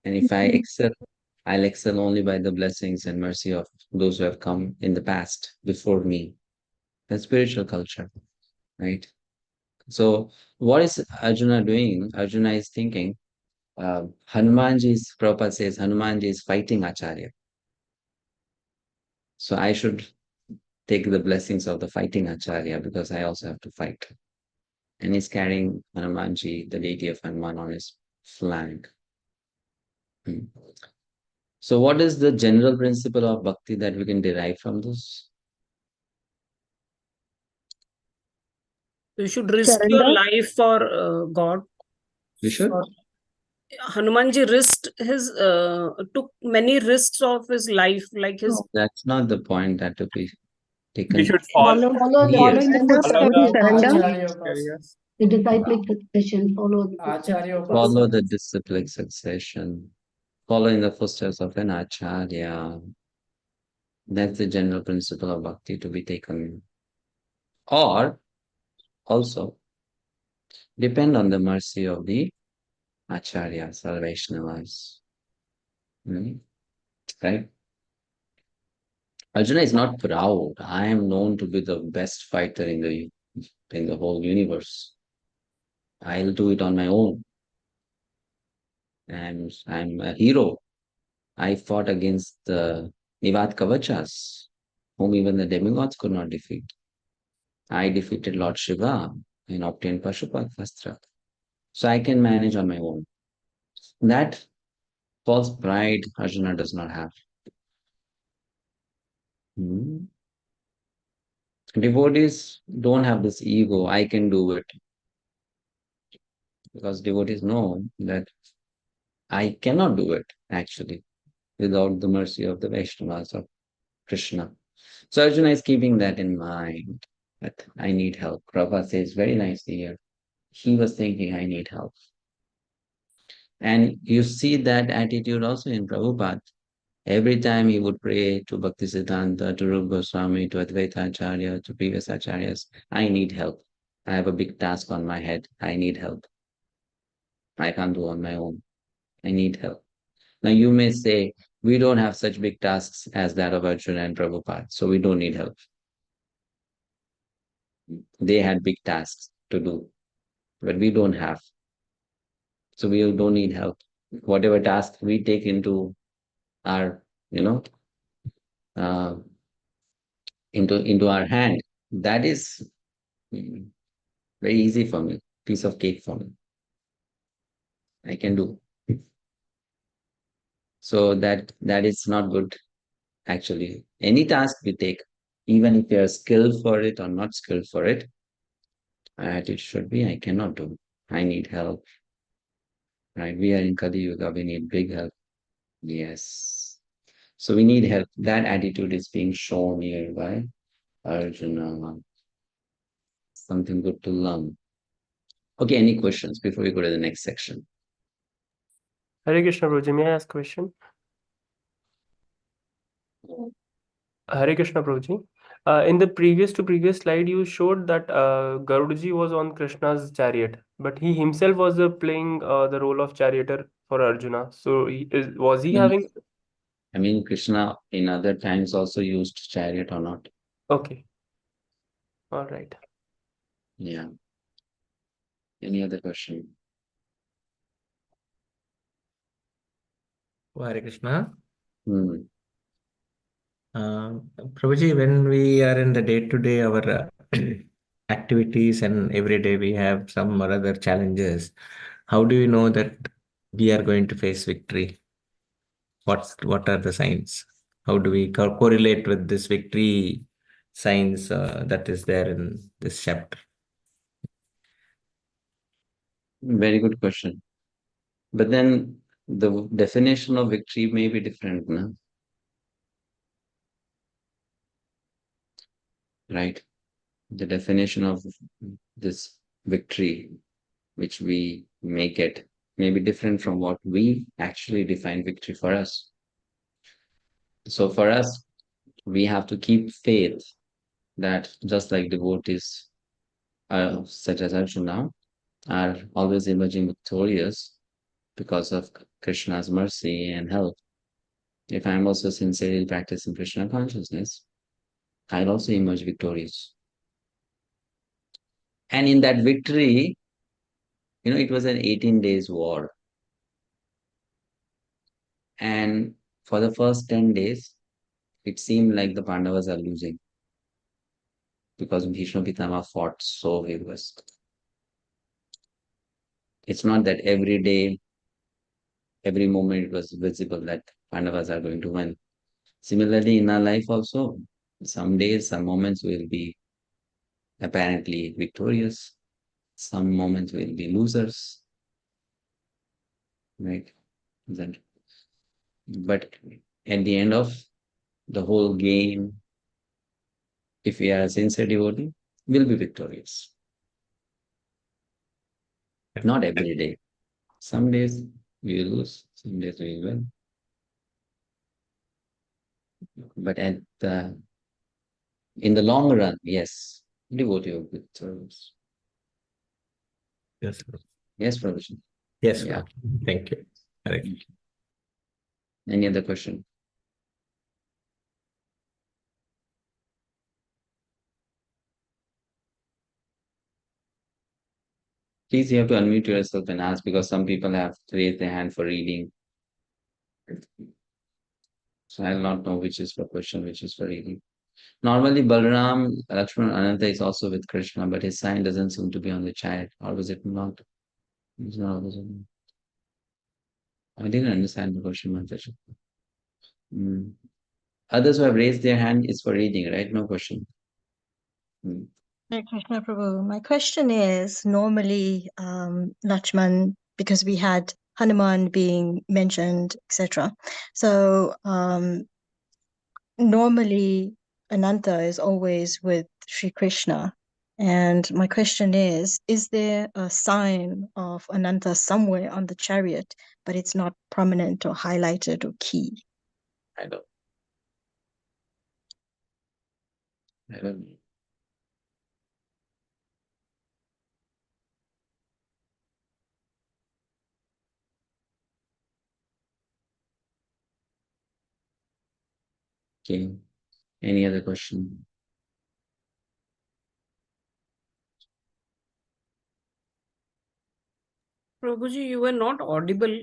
And if I excel, I'll excel only by the blessings and mercy of those who have come in the past before me. That's spiritual culture, right? So what is Arjuna doing? Arjuna is thinking, Prabhupada says, Hanumanji is fighting Acharya. So I should take the blessings of the fighting Acharya because I also have to fight. And he's carrying Hanumanji, the deity of Hanuman, on his flank. So what is the general principle of bhakti that we can derive from this? You should risk your life for God. You should? Hanumanji took many risks of his life, like his. No, that's not the point that to be taken. We should follow in the footsteps. the disciplic succession, follow the disciplic succession. Follow in the footsteps of an Acharya. That's the general principle of bhakti to be taken. Or also depend on the mercy of the Acharyas or Vaishnavas. Right? Arjuna is not proud. I am known to be the best fighter in the whole universe. I'll do it on my own. I'm a hero. I fought against the Nivat Kavachas, whom even the demigods could not defeat. I defeated Lord Shiva and obtained Pashupakastra. So I can manage on my own. That false pride Arjuna does not have. Devotees don't have this ego, I can do it. Because devotees know that I cannot do it, actually, without the mercy of the Vaishnavas or Krishna. So Arjuna is keeping that in mind, that I need help. Prabhupada says very nicely here, he was thinking, I need help. And you see that attitude also in Prabhupada. Every time he would pray to Bhaktisiddhanta, to Rupa Goswami, to Advaita Acharya, to previous acharyas, I need help. I have a big task on my head. I need help. I can't do on my own. I need help. Now you may say, we don't have such big tasks as that of Arjuna and Prabhupada, so we don't need help. They had big tasks to do, but we don't have. So we don't need help. Whatever task we take into our, uh, into our hand, that is very easy for me, piece of cake for me. I can do. So that is not good, actually. Any task we take, even if you are skilled for it or not skilled for it, it should be, I cannot do. I need help. Right? We are in Kali Yuga, we need big help. Yes. So we need help. That attitude is being shown here by Arjuna. Something good to learn. Okay, any questions before we go to the next section? Hare Krishna, Prabhuji, may I ask a question? Hare Krishna, Prabhuji. In the previous slide, you showed that Garudaji was on Krishna's chariot, but he himself was playing the role of charioteer for Arjuna. So was he having? I mean, Krishna in other times also used chariot or not? Okay. All right. Yeah. Any other question? Hare Krishna. Hmm. Prabhuji, when we are in the day-to-day, our activities and every day we have some or other challenges, how do you know that we are going to face victory? What are the signs? How do we correlate with this victory signs that is there in this chapter? Very good question. But then the definition of victory may be different, no? Right? The definition of this victory, which we make it, may be different from what we actually define victory for us. So for us, we have to keep faith that just like devotees, such as Arjuna, are always emerging victorious because of Krishna's mercy and help. If I'm also sincerely practicing Krishna consciousness, I'll also emerge victorious. And in that victory, it was an 18 days war. And for the first 10 days, it seemed like the Pandavas are losing because Bhishma Pitama fought so vigorous. It's not that every day, every moment it was visible that Pandavas are going to win. Similarly, in our life also, some days, some moments will be apparently victorious. Some moments will be losers. Right? But at the end of the whole game, if we are a sincere devotee, we'll be victorious. Not every day. Some days we will lose, some days we will win. But in the long run, yes, devotee will be victorious. Yes. Yes, Prabhuji. Yes. Yeah. Thank you. Correct. Any other question? Please, you have to unmute yourself and ask because some people have raised their hand for reading. So I'll not know which is for question, which is for reading. Normally, Balaram, Lakshman, Ananta is also with Krishna, but his sign doesn't seem to be on the chariot. Or was it not? It's not always on. I didn't understand the question, Mataji. Others who have raised their hand is for reading, right? No question. Hare Krishna Prabhu. My question is normally Lakshman, because we had Hanuman being mentioned, etc. So normally Ananta is always with Sri Krishna. And my question is there a sign of Ananta somewhere on the chariot, but it's not prominent or highlighted or key? I don't know. Okay. Any other question? Prabhuji, you were not audible.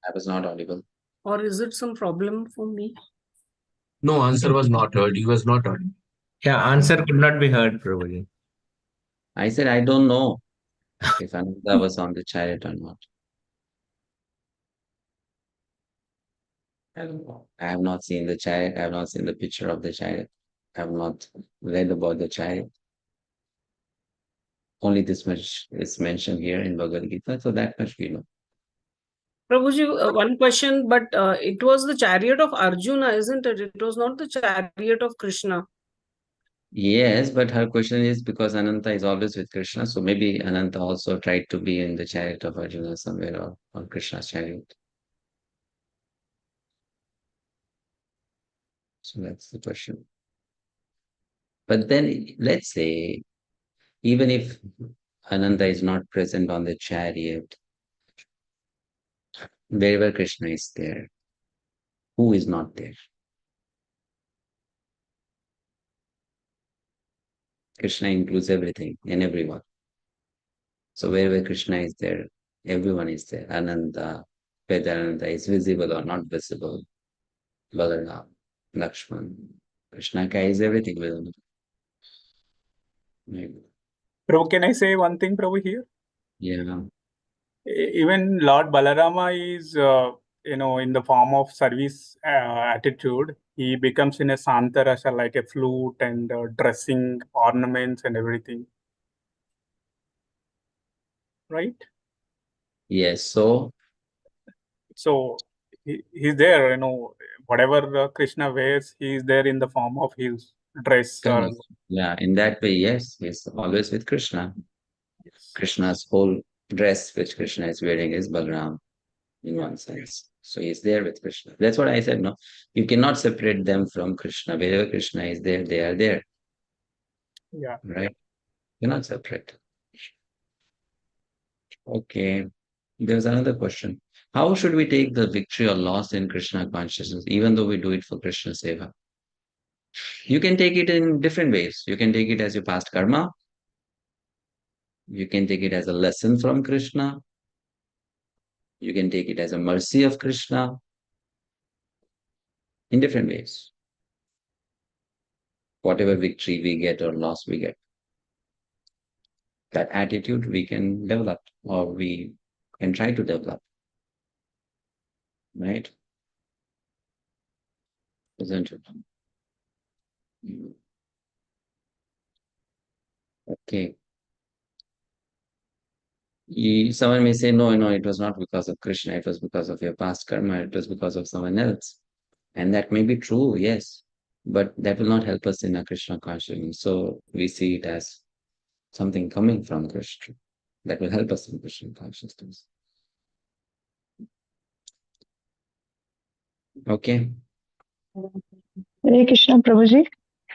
I was not audible. Or is it some problem for me? No, answer was not heard. He was not heard. Yeah, answer could not be heard, Prabhuji. I said I don't know if Ananta was on the chariot or not. I don't know. I have not seen the chariot. I have not seen the picture of the chariot. I have not read about the chariot. Only this much is mentioned here in Bhagavad-gita, so that much we know. Prabhuji, one question, but it was the chariot of Arjuna, isn't it? It was not the chariot of Krishna. Yes, but her question is because Ananta is always with Krishna, so maybe Ananta also tried to be in the chariot of Arjuna somewhere or on Krishna's chariot. So that's the question. But then let's say, even if Ananta is not present on the chariot, wherever Krishna is there, who is not there? Krishna includes everything and everyone. So wherever Krishna is there, everyone is there. Ananta, whether Ananta is visible or not visible, Balaram, Lakshman, Krishna carries everything with him. Maybe. Prabhu, can I say one thing, Prabhu, here? Yeah. Even Lord Balarama is, in the form of service attitude. He becomes in a Santarasa like a flute and dressing ornaments and everything. Right? Yes. So he's there, whatever Krishna wears, he is there in the form of his dress. correct. Yeah, in that way, yes, he's always with Krishna. Krishna's whole dress which Krishna is wearing is Balaram in one sense. So he's there with Krishna. That's what I said, no? You cannot separate them from Krishna. Wherever Krishna is there, they are there. Yeah. Right? You cannot separate. Okay. There's another question. How should we take the victory or loss in Krishna consciousness, even though we do it for Krishna Seva? You can take it in different ways. You can take it as your past karma. You can take it as a lesson from Krishna. You can take it as a mercy of Krishna. In different ways. Whatever victory we get or loss we get, that attitude we can develop or we can try to develop. Right? Isn't it? Okay. Someone may say, no, it was not because of Krishna, it was because of your past karma, it was because of someone else. And that may be true, yes, but that will not help us in our Krishna consciousness. So we see it as something coming from Krishna that will help us in Krishna consciousness. Okay. Hare Krishna Prabhuji.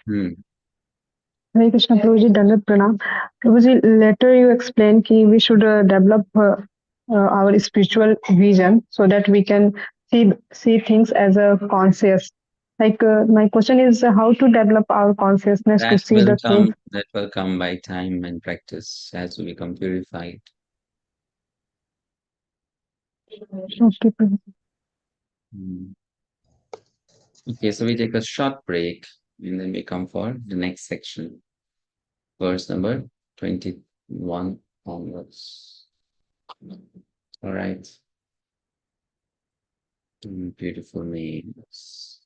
Hare Krishna Prabhuji, Dandat Pranam. Prabhuji, later you explained that we should develop our spiritual vision so that we can see things as a conscious. Like my question is how to develop our consciousness to see the things. That will come by time and practice as we become purified. Okay, Prabhuji. Okay, so we take a short break and then we come for the next section, verse number 21 onwards. All right. Beautiful names.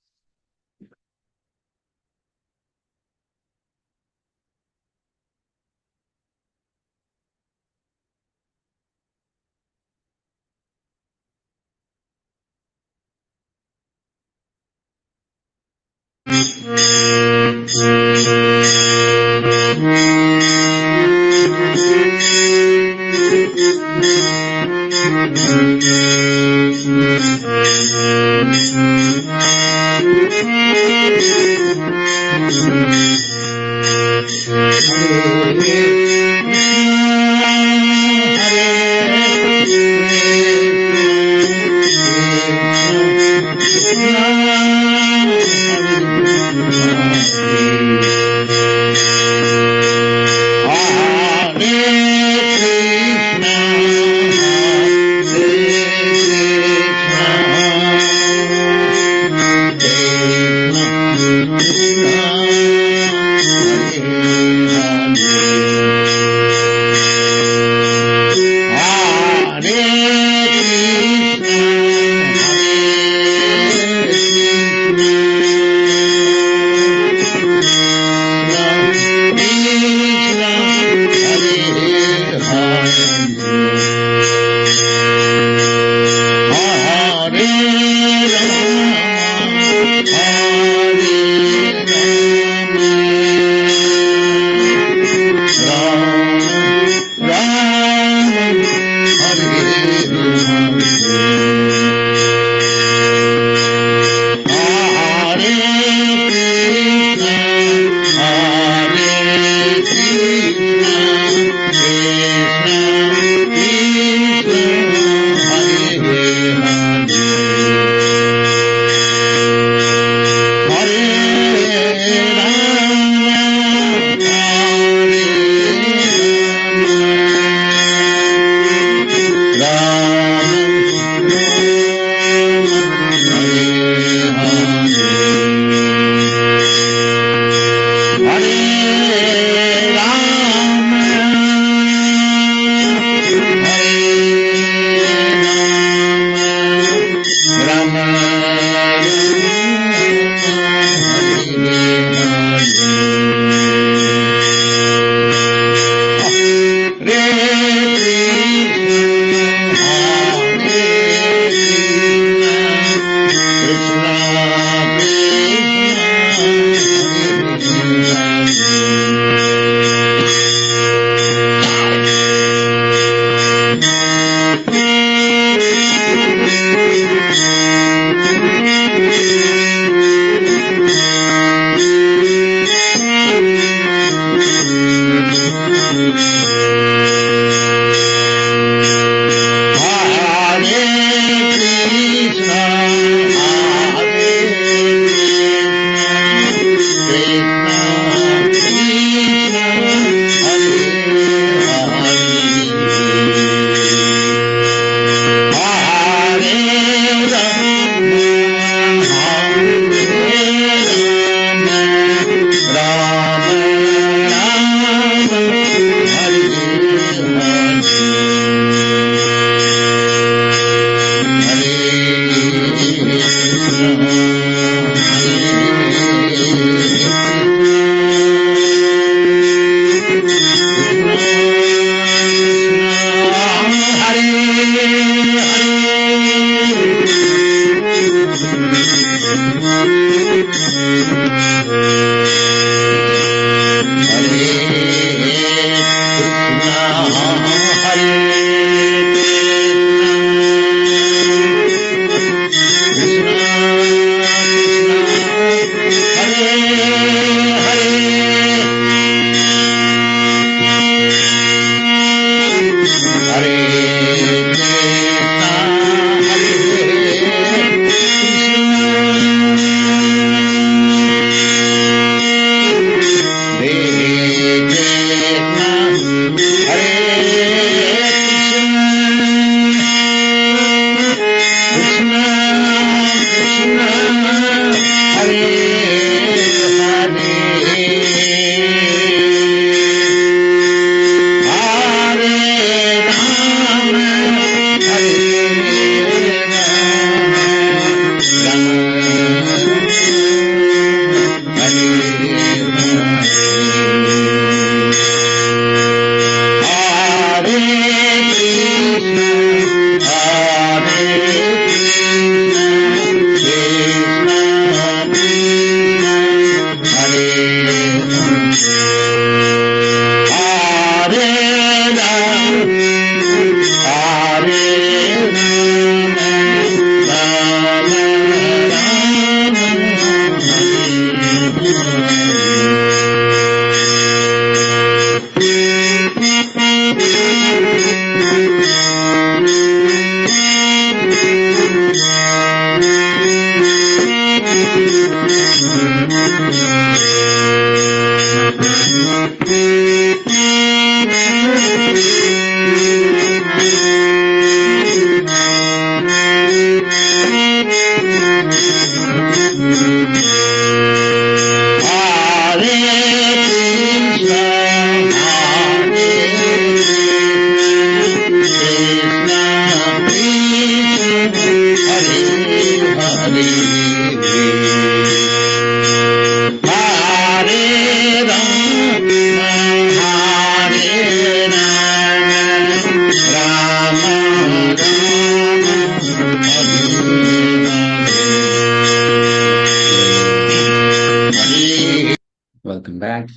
Welcome back.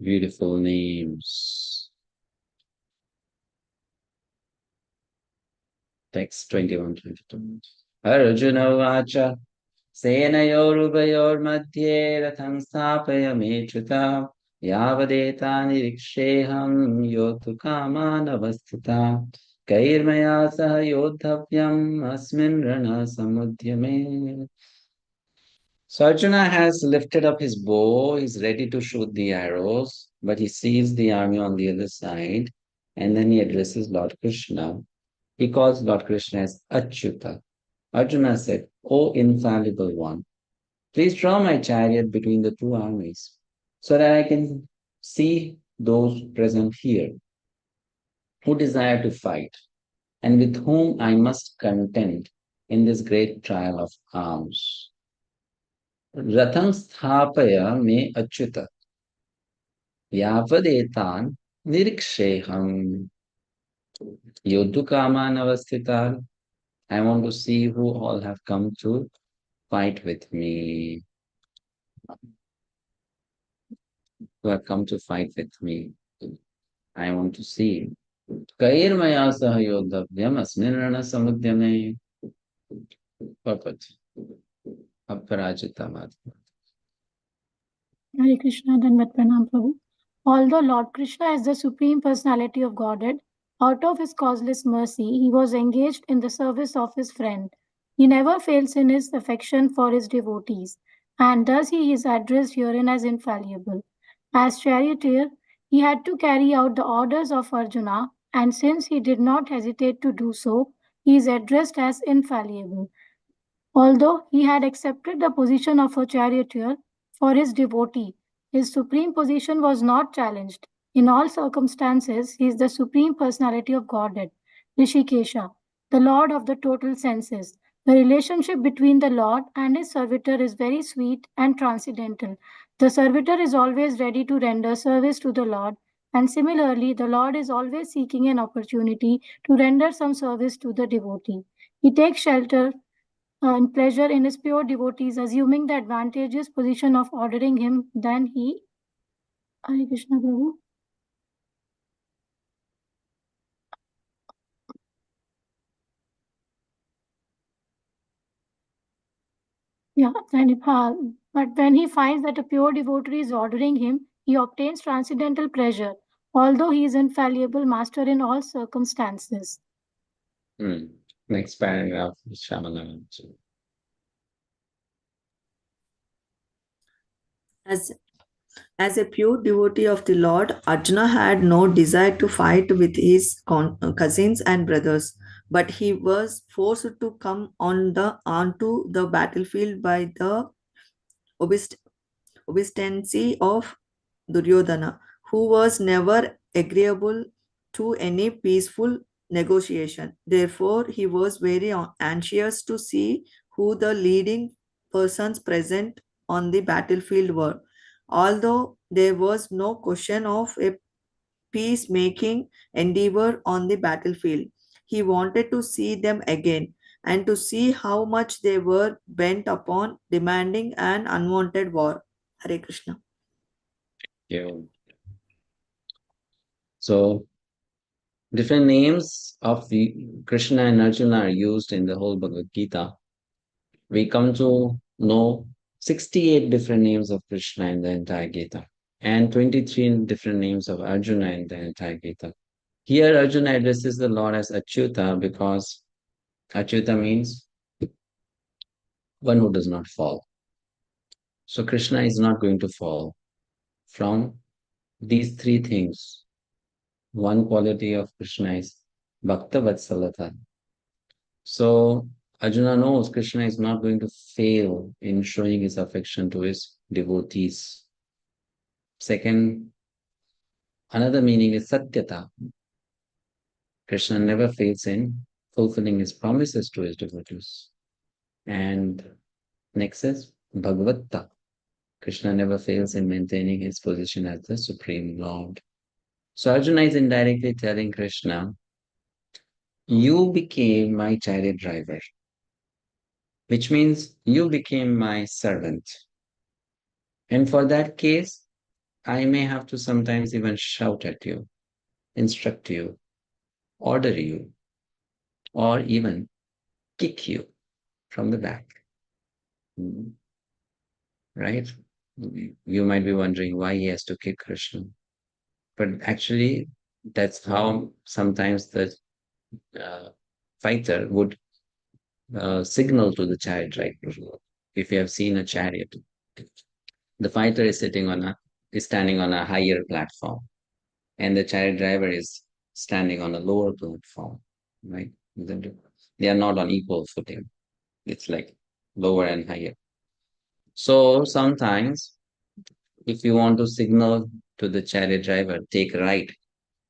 Beautiful names. Text 21-22. Arjuna Vacha Senayorubayormadhye Ratham Stapaya Mechuta Yavadeta Niriksheham Yotu Kamanavastita Kairmaya Saha Yodhavyam Asmin Rana Samudyame. So Arjuna has lifted up his bow, he's ready to shoot the arrows, but he sees the army on the other side, and then he addresses Lord Krishna. He calls Lord Krishna as Achyuta. Arjuna said, O infallible one, please draw my chariot between the two armies, so that I can see those present here who desire to fight, and with whom I must contend in this great trial of arms. Ratham sthapaya me achyuta yavadetan niriksheham yodhukaman avasthitar. I want to see who all have come to fight with me. Who have come to fight with me. I want to see. Kairmaya saha yodhavyam asmin rana samudyame. Perfect. Aparajita Madhva. Hare Krishna, Dandavat Pranam Prabhu. Although Lord Krishna is the Supreme Personality of Godhead, out of his causeless mercy, he was engaged in the service of his friend. He never fails in his affection for his devotees, and thus he is addressed herein as infallible. As charioteer, he had to carry out the orders of Arjuna, and since he did not hesitate to do so, he is addressed as infallible. Although he had accepted the position of a charioteer for his devotee, his supreme position was not challenged. In all circumstances, he is the supreme personality of Godhead, Hrishikesha, the Lord of the total senses. The relationship between the Lord and his servitor is very sweet and transcendental. The servitor is always ready to render service to the Lord, and similarly, the Lord is always seeking an opportunity to render some service to the devotee. He takes shelter and pleasure in his pure devotees, assuming the advantageous position of ordering him, then he. Hare Krishna Prabhu. Yeah, but when he finds that a pure devotee is ordering him, he obtains transcendental pleasure, although he is infallible master in all circumstances. Next paragraph, Shamana. As a pure devotee of the Lord, Arjuna had no desire to fight with his cousins and brothers, but he was forced to come onto the battlefield by the obstinacy of Duryodhana, who was never agreeable to any peaceful negotiation. Therefore, he was very anxious to see who the leading persons present on the battlefield were. Although there was no question of a peacemaking endeavor on the battlefield, he wanted to see them again and to see how much they were bent upon demanding an unwanted war. Hare Krishna. Yeah. So, different names of the Krishna and Arjuna are used in the whole Bhagavad-gita. We come to know 68 different names of Krishna in the entire Gita and 23 different names of Arjuna in the entire Gita. Here, Arjuna addresses the Lord as Achyuta because Achyuta means one who does not fall. So, Krishna is not going to fall from these three things. One quality of Krishna is Bhakta-vatsalata. So, Arjuna knows Krishna is not going to fail in showing his affection to his devotees. Second, another meaning is Satyata. Krishna never fails in fulfilling his promises to his devotees. And next is Bhagavata. Krishna never fails in maintaining his position as the Supreme Lord. So Arjuna is indirectly telling Krishna, you became my chariot driver. which means you became my servant. And for that case, I may have to sometimes even shout at you, instruct you, order you, or even kick you from the back. Right? You might be wondering why he has to kick Krishna. But actually, that's how sometimes the fighter would signal to the chariot driver. If you have seen a chariot, the fighter is standing on a higher platform, and the chariot driver is standing on a lower platform, right? They are not on equal footing. It's like lower and higher. So sometimes, if you want to signal to the chariot driver, take right,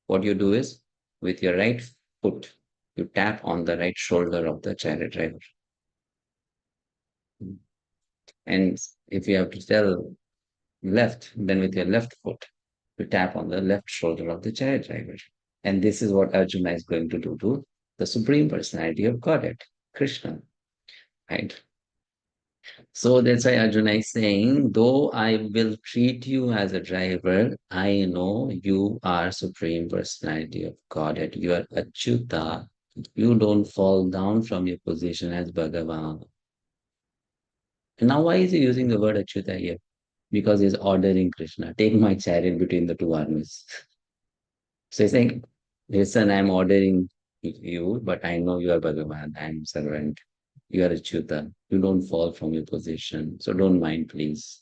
what you do is with your right foot, you tap on the right shoulder of the chariot driver. And if you have to tell left, then with your left foot, you tap on the left shoulder of the chariot driver. And this is what Arjuna is going to do to the Supreme Personality of Godhead, Krishna. Right? So that's why Arjuna is saying, though I will treat you as a driver, I know you are Supreme Personality of Godhead. You are Achyuta. You don't fall down from your position as Bhagavan. And now why is he using the word Achyuta here? Because he's ordering Krishna, take my chariot between the two armies. So he's saying, listen, I'm ordering you, but I know you are Bhagavan. I'm servant. You are Achyuta. You don't fall from your position. So don't mind, please.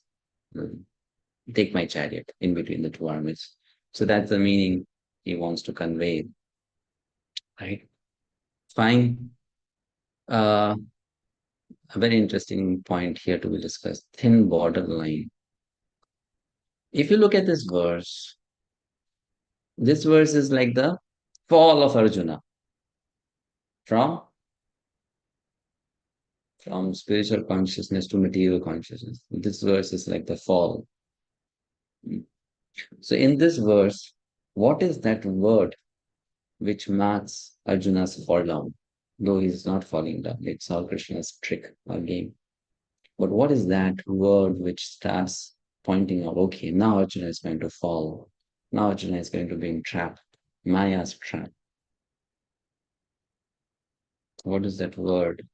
Take my chariot in between the two armies. So that's the meaning he wants to convey. Right? Fine. A very interesting point here to be discussed. Thin borderline. If you look at this verse is like the fall of Arjuna from spiritual consciousness to material consciousness. This verse is like the fall. So in this verse, what is that word which marks Arjuna's fall down? Though he's not falling down, it's all Krishna's trick or game. But what is that word which starts pointing out, okay, now Arjuna is going to fall. Now Arjuna is going to be entrapped. Maya's trap. What is that word?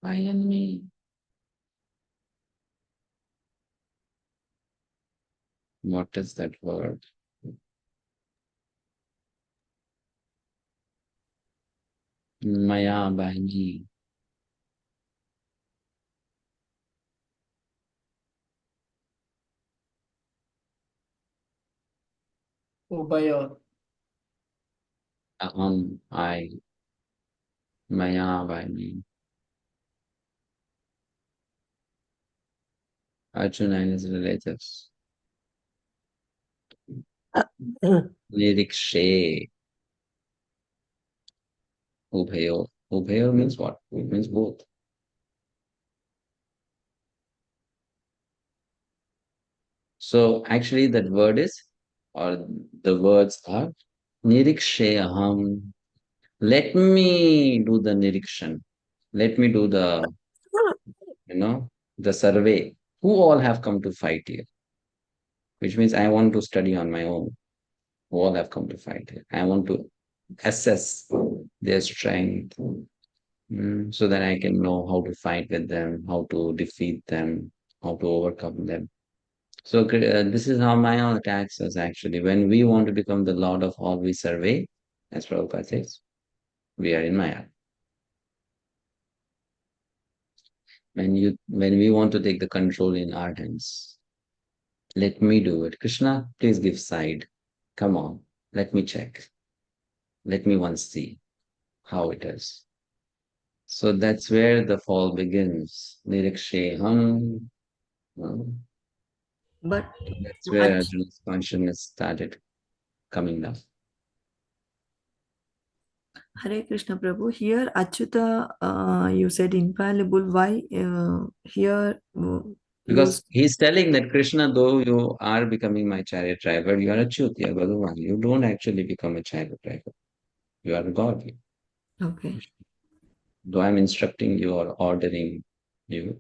I and me. What is that word? Maya by me. Ubayor. I. Maya by me. Arjuna and his relatives. Nirikshe. Ubhayo. Ubhayo means what? It means both. So actually that word is, or the words are, Nirikshe aham. Let me do the nirikshan. Let me do the, the survey. Who all have come to fight here? Which means I want to study on my own. Who all have come to fight here? I want to assess their strength, so that I can know how to fight with them, how to defeat them, how to overcome them. So this is how Maya attacks us actually. When we want to become the Lord of all, we survey, as Prabhupada says, we are in Maya. When we want to take the control in our hands, let me do it. Krishna, please give side. Come on, let me check. Let me once see how it is. So that's where the fall begins. Niriksheham. But that's where Arjuna's consciousness started coming down. Hare Krishna Prabhu, here Achyuta, you said infallible. Why here Because he's telling that Krishna, though you are becoming my chariot driver, you are a Chutya Bhagavan. You don't actually become a chariot driver. You are a God. Okay. Though I'm instructing you or ordering you,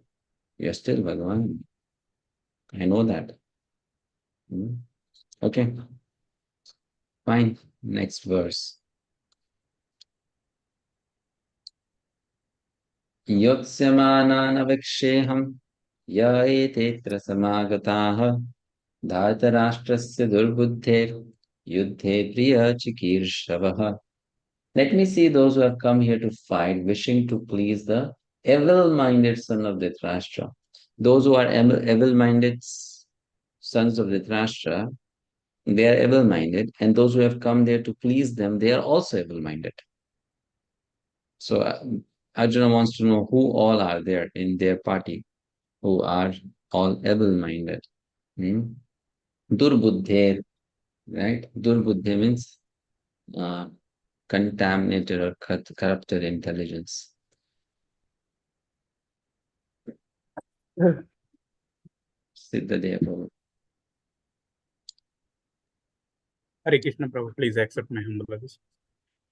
you are still Bhagavan. I know that. Okay. Fine. Next verse. Yotsyamananaviksheham ya etetra samagataha dhartarashtrasya durbuddher yuddhe priya chikirshavah. Let me see those who have come here to fight, wishing to please the evil-minded son of Dhritarashtra. Those who are evil-minded sons of Dhritarashtra, they are evil-minded, and those who have come there to please them, they are also evil-minded. So Arjuna wants to know who all are there in their party, who are all evil-minded. Durbuddhe, right? Durbuddhe means contaminated or corrupted intelligence. Siddhadev Prabhu. Hare Krishna Prabhu, please accept my humble request.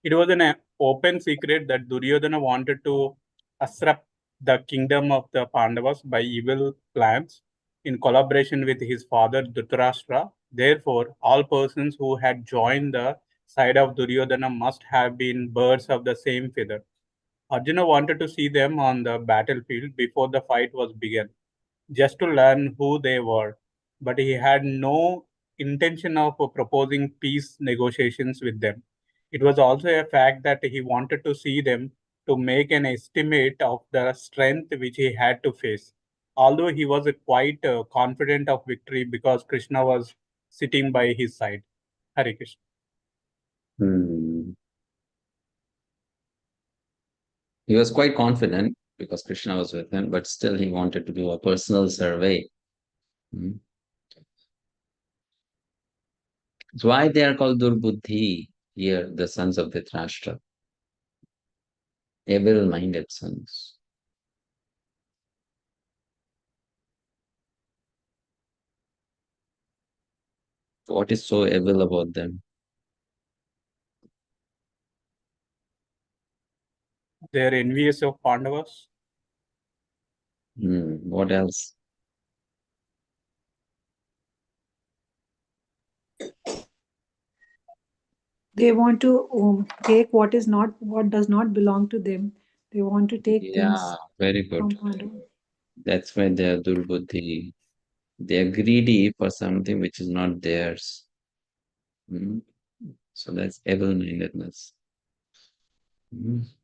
It was an open secret that Duryodhana wanted to usurp the kingdom of the Pandavas by evil plans in collaboration with his father Dhritarashtra. Therefore, all persons who had joined the side of Duryodhana must have been birds of the same feather. Arjuna wanted to see them on the battlefield before the fight was begun, just to learn who they were, but he had no intention of proposing peace negotiations with them. It was also a fact that he wanted to see them to make an estimate of the strength which he had to face. Although he was quite confident of victory because Krishna was sitting by his side. Hare Krishna. He was quite confident because Krishna was with him, but still he wanted to do a personal survey. That's why they are called Durbuddhi here, the sons of Dhritarashtra. Evil-minded sons. What is so evil about them? They are envious of Pandavas. What else? They want to take what does not belong to them. They want to take things very good. from Pandava. That's why they are Durbuddhi. They are greedy for something which is not theirs. So that's evil-mindedness.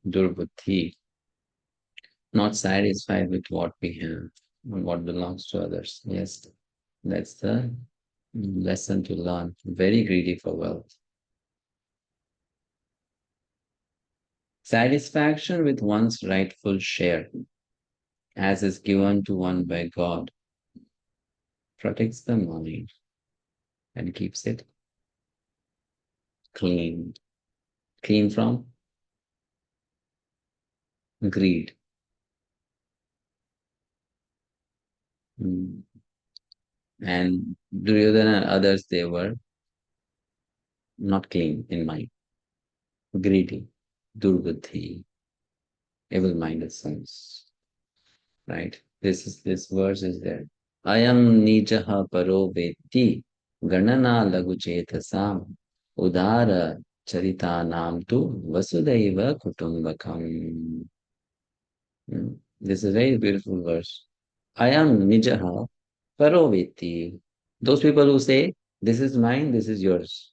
Durbuddhi. Not satisfied with what we have and what belongs to others. Yes, that's the lesson to learn. Very greedy for wealth. Satisfaction with one's rightful share, as is given to one by God, protects the mind and keeps it clean. Clean from greed. And Duryodhana and others, they were not clean in mind. Greedy, durbuddhi, evil-minded sons. Right? This verse is there. Ayam nijaha paro veti ganana lagu chetasam udara charita nam tu vasudaiva kutumbakam. This is a very beautiful verse. Ayam nijaha paro veti. Those people who say, this is mine, this is yours.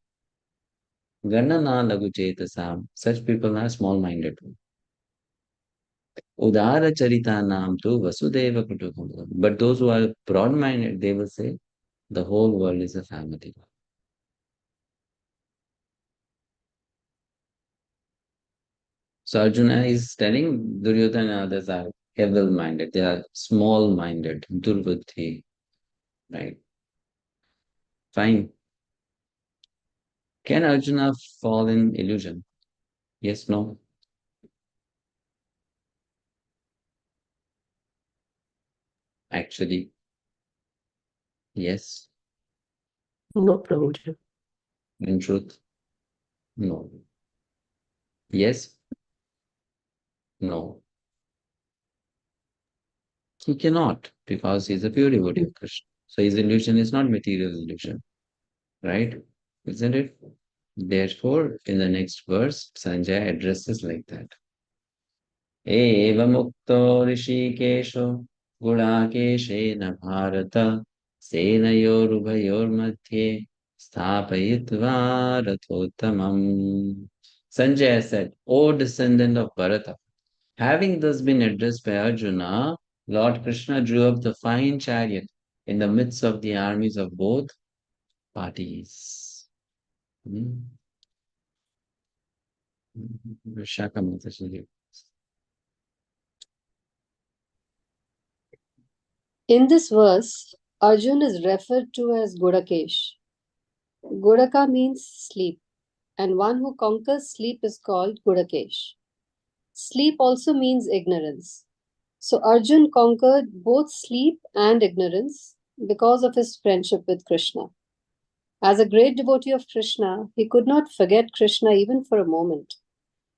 Ganana lagu chetasam. Such people are small-minded. Udara Charitanam tu Vasudeva Kutumbakam. But those who are broad-minded, they will say, the whole world is a family. So Arjuna is telling Duryodhana and others are evil-minded. They are small-minded, durbuddhi. Right? Fine. Can Arjuna fall in illusion? Yes, no? Actually, Yes. No, Prabhuji. In truth, no. Yes. No. He cannot, because he's a pure devotee of Krishna. So his illusion is not material illusion, right? Isn't it? Therefore, in the next verse, Sanjay addresses like that. Evamukto Hrishikesho Gudakeshena Bharata Senayorubhayormadhye Sthapayitva Rathottamam. Sanjay said, O descendant of Bharata, having thus been addressed by Arjuna, Lord Krishna drew up the fine chariot in the midst of the armies of both parties. Vishaka Mataji. In this verse, Arjuna is referred to as Gudakesh. Gudaka means sleep, and one who conquers sleep is called Gudakesh. Sleep also means ignorance. So Arjun conquered both sleep and ignorance because of his friendship with Krishna. As a great devotee of Krishna, he could not forget Krishna even for a moment,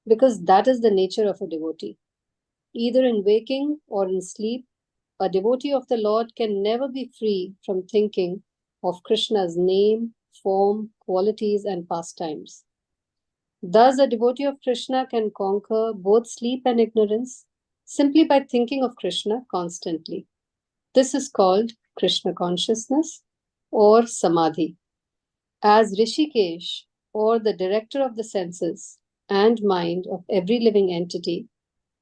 because that is the nature of a devotee. Either in waking or in sleep, a devotee of the Lord can never be free from thinking of Krishna's name, form, qualities, and pastimes. Thus, a devotee of Krishna can conquer both sleep and ignorance simply by thinking of Krishna constantly. This is called Krishna consciousness or samadhi. As Hrishikesh, or the director of the senses and mind of every living entity,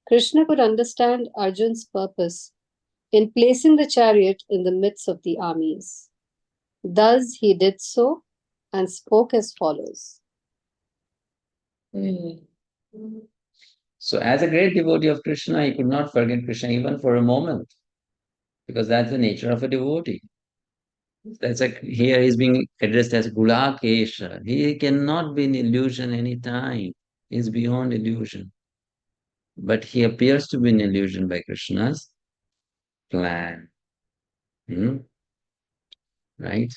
Krishna could understand Arjun's purpose in placing the chariot in the midst of the armies. Thus he did so and spoke as follows. So as a great devotee of Krishna, he could not forget Krishna even for a moment, because that's the nature of a devotee. Here he's being addressed as Gulakesha. He cannot be in illusion any time. He's beyond illusion. But he appears to be in illusion by Krishna's plan. Right?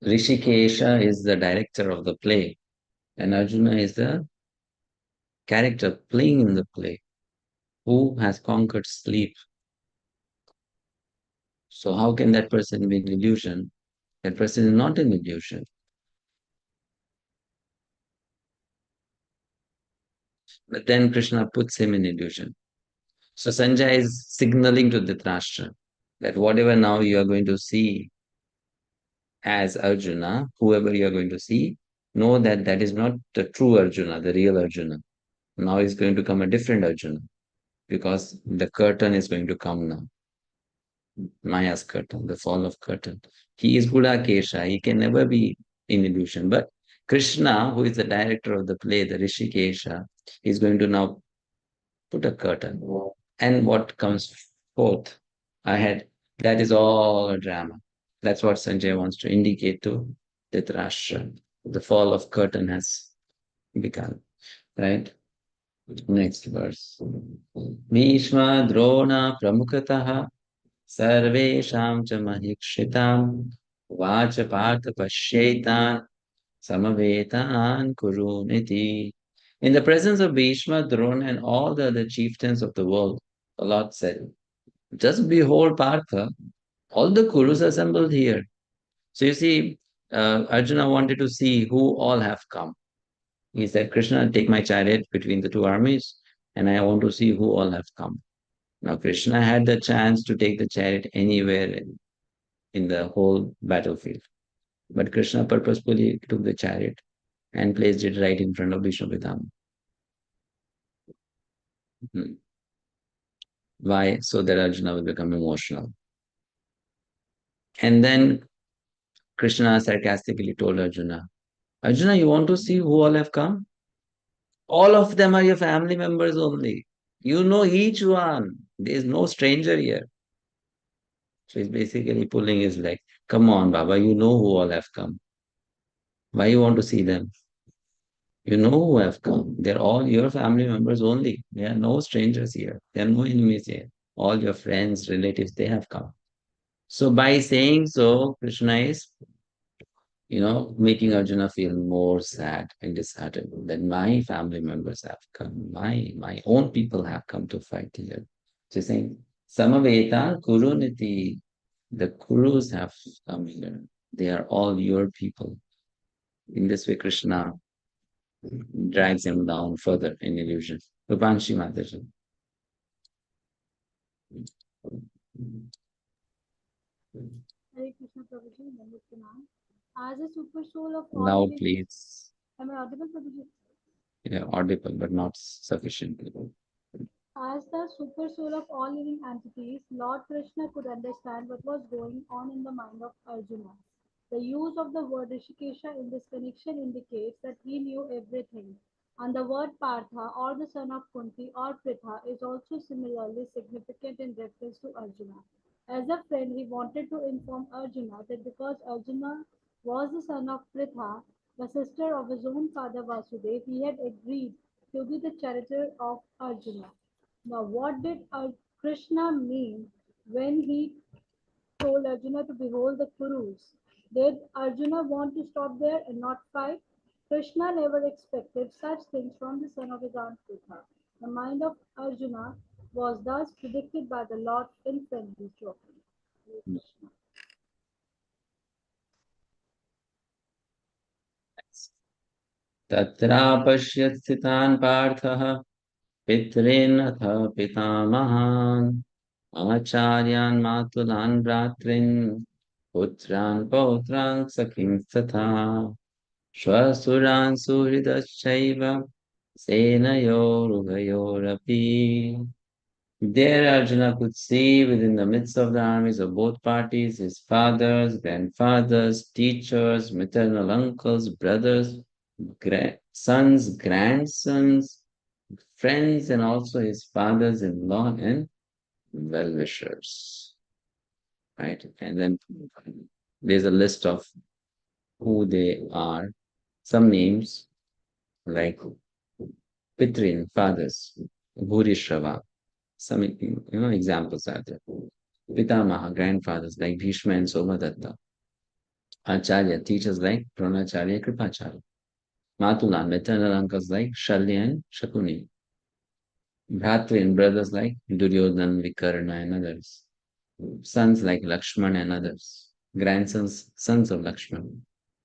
Hrishikesha is the director of the play, and Arjuna is the character playing in the play, who has conquered sleep. So how can that person be an illusion? That person is not an illusion. But then Krishna puts him in illusion. So Sanjay is signaling to Dhritarashtra that whatever now you are going to see as Arjuna, whoever you are going to see, know that that is not the true Arjuna, the real Arjuna. Now is going to come a different Arjuna, because the curtain is going to come now. Maya's curtain, the fall of curtain. He is Gudakesha. He can never be in illusion. But Krishna, who is the director of the play, the Hrishikesha, is going to now put a curtain. And what comes forth ahead, that is all a drama. That's what Sanjay wants to indicate to Dhritarashtra. The fall of curtain has begun. Right? Next verse. Bhishma Drona Pramukataha Sarvesham cha Mahikshitam Vacha Partha Pashetan Samavetan Kuruniti. In the presence of Bhishma, Drona, and all the other chieftains of the world, the Lord said, just behold Partha, all the Kurus assembled here. So you see, Arjuna wanted to see who all have come. He said, Krishna, take my chariot between the two armies, and I want to see who all have come. Now, Krishna had the chance to take the chariot anywhere in the whole battlefield. But Krishna purposefully took the chariot and placed it right in front of Bhishma Pitama. Why? So that Arjuna will become emotional. And then Krishna sarcastically told Arjuna, Arjuna, you want to see who all have come? All of them are your family members only. You know each one. There is no stranger here. So he's basically pulling his leg. Come on, Baba, you know who all have come. Why you want to see them? You know who have come. They're all your family members only. There are no strangers here. There are no enemies here. All your friends, relatives, they have come. So by saying so, Krishna is, making Arjuna feel more sad and disheartened that my family members have come, my own people have come to fight here. So he's saying, Samaveta Kuruniti, the Kurus have come here. They are all your people. In this way, Krishna drags him down further in illusion. Rupanshi Mataji. Hare Krishna Prabhuji, Namaste Pranam. As a super soul of all Now, living, please. am I audible, Prabhuji? Yeah, audible, but not sufficiently. As the super soul of all living entities, Lord Krishna could understand what was going on in the mind of Arjuna. The use of the word Hrishikesha in this connection indicates that he knew everything. And the word Partha or the son of Kunti or Pritha is also similarly significant in reference to Arjuna. As a friend, he wanted to inform Arjuna that because Arjuna was the son of Pritha, the sister of his own father Vasudev, he had agreed to be the charioteer of Arjuna. Now, what did Krishna mean when he told Arjuna to behold the Kurus? Did Arjuna want to stop there and not fight? Krishna never expected such things from the son of his aunt Pritha. The mind of Arjuna was thus predicted by the Lord in friendly joking. Tatra pashyat sthitan parthaha pitrin atha pitamahan acharyan matulan bratrin putran pautran sakim tatha shvasuran suhridaschaiva senayorugayorapi. There Arjuna could see within the midst of the armies of both parties his fathers, grandfathers, teachers, maternal uncles, brothers, sons, grandsons, friends, and also his fathers-in-law and well-wishers. Right? And then there's a list of who they are. Some names like Pitrin, fathers, Bhurishrava. Some examples are there. Pitamaha, grandfathers like Bhishma and Somadatta. Acharya, teachers like Dronacharya, Kripacharya. Matulan, maternal uncles like Shalya and Shakuni. Bhratrin, brothers like Duryodhana, Vikarna and others. Sons like Lakshman and others. Grandsons, sons of Lakshman.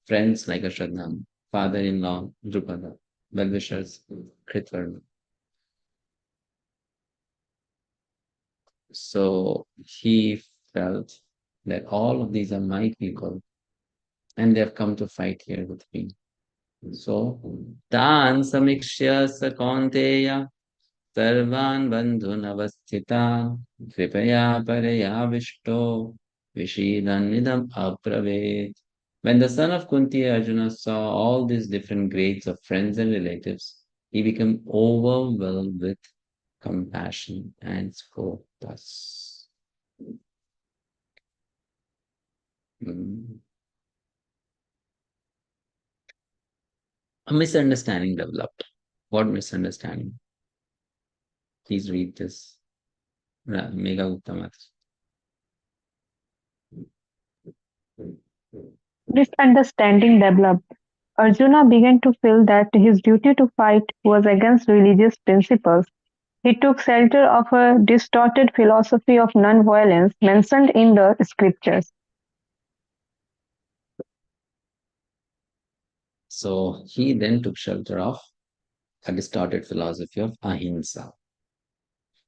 Friends like Ashwadhama. Father-in-law, Drupada. Well-wishers, Kritvarma. So he felt that all of these are my people and they've come to fight here with me. So, Tan samikshya sa kaunteya sarvan bandhun avasthita kripaya paraya vishto vishidan nidam apravet. When the son of Kunti Arjuna saw all these different grades of friends and relatives, he became overwhelmed with compassion and spoke thus. A misunderstanding developed. What misunderstanding? Please read this. Mega Uttama. Misunderstanding developed. Arjuna began to feel that his duty to fight was against religious principles. He took shelter of a distorted philosophy of non-violence mentioned in the scriptures. So he then took shelter of a distorted philosophy of ahimsa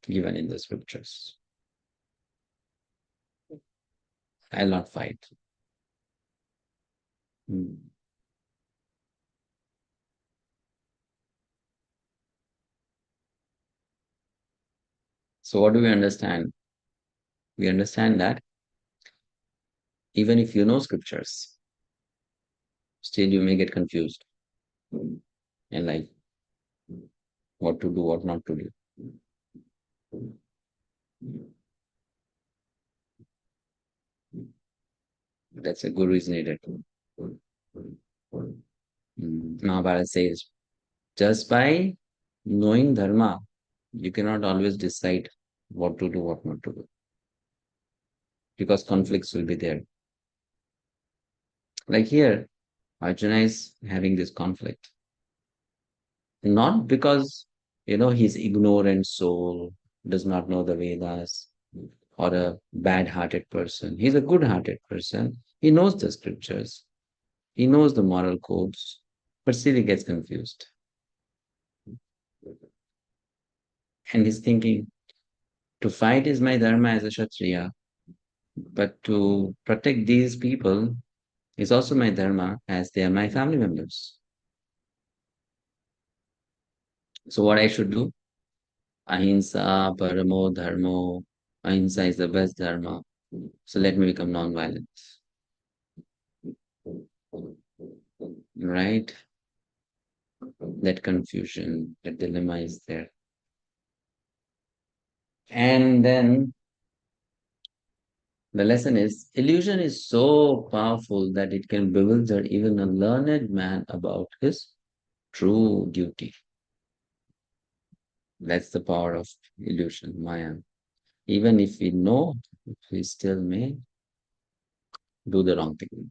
given in the scriptures. I'll not fight. So what do we understand? We understand that even if you know scriptures, still you may get confused and like what to do, what not to do. That's a guru is needed. Mahabharata says, just by knowing dharma, you cannot always decide what to do, what not to do. because conflicts will be there. Like here, Arjuna is having this conflict. Not because, he's ignorant soul, does not know the Vedas, or a bad-hearted person. He's a good-hearted person. He knows the scriptures. He knows the moral codes, but still he gets confused. And he's thinking, to fight is my dharma as a Kshatriya, but to protect these people is also my dharma as they are my family members. So what I should do? Ahimsa, paramo dharmo. Ahimsa is the best dharma. So let me become non-violent. Right? That confusion, that dilemma is there. And then the lesson is, illusion is so powerful that it can bewilder even a learned man about his true duty. That's the power of illusion, Maya. Even if we know, we still may do the wrong thing.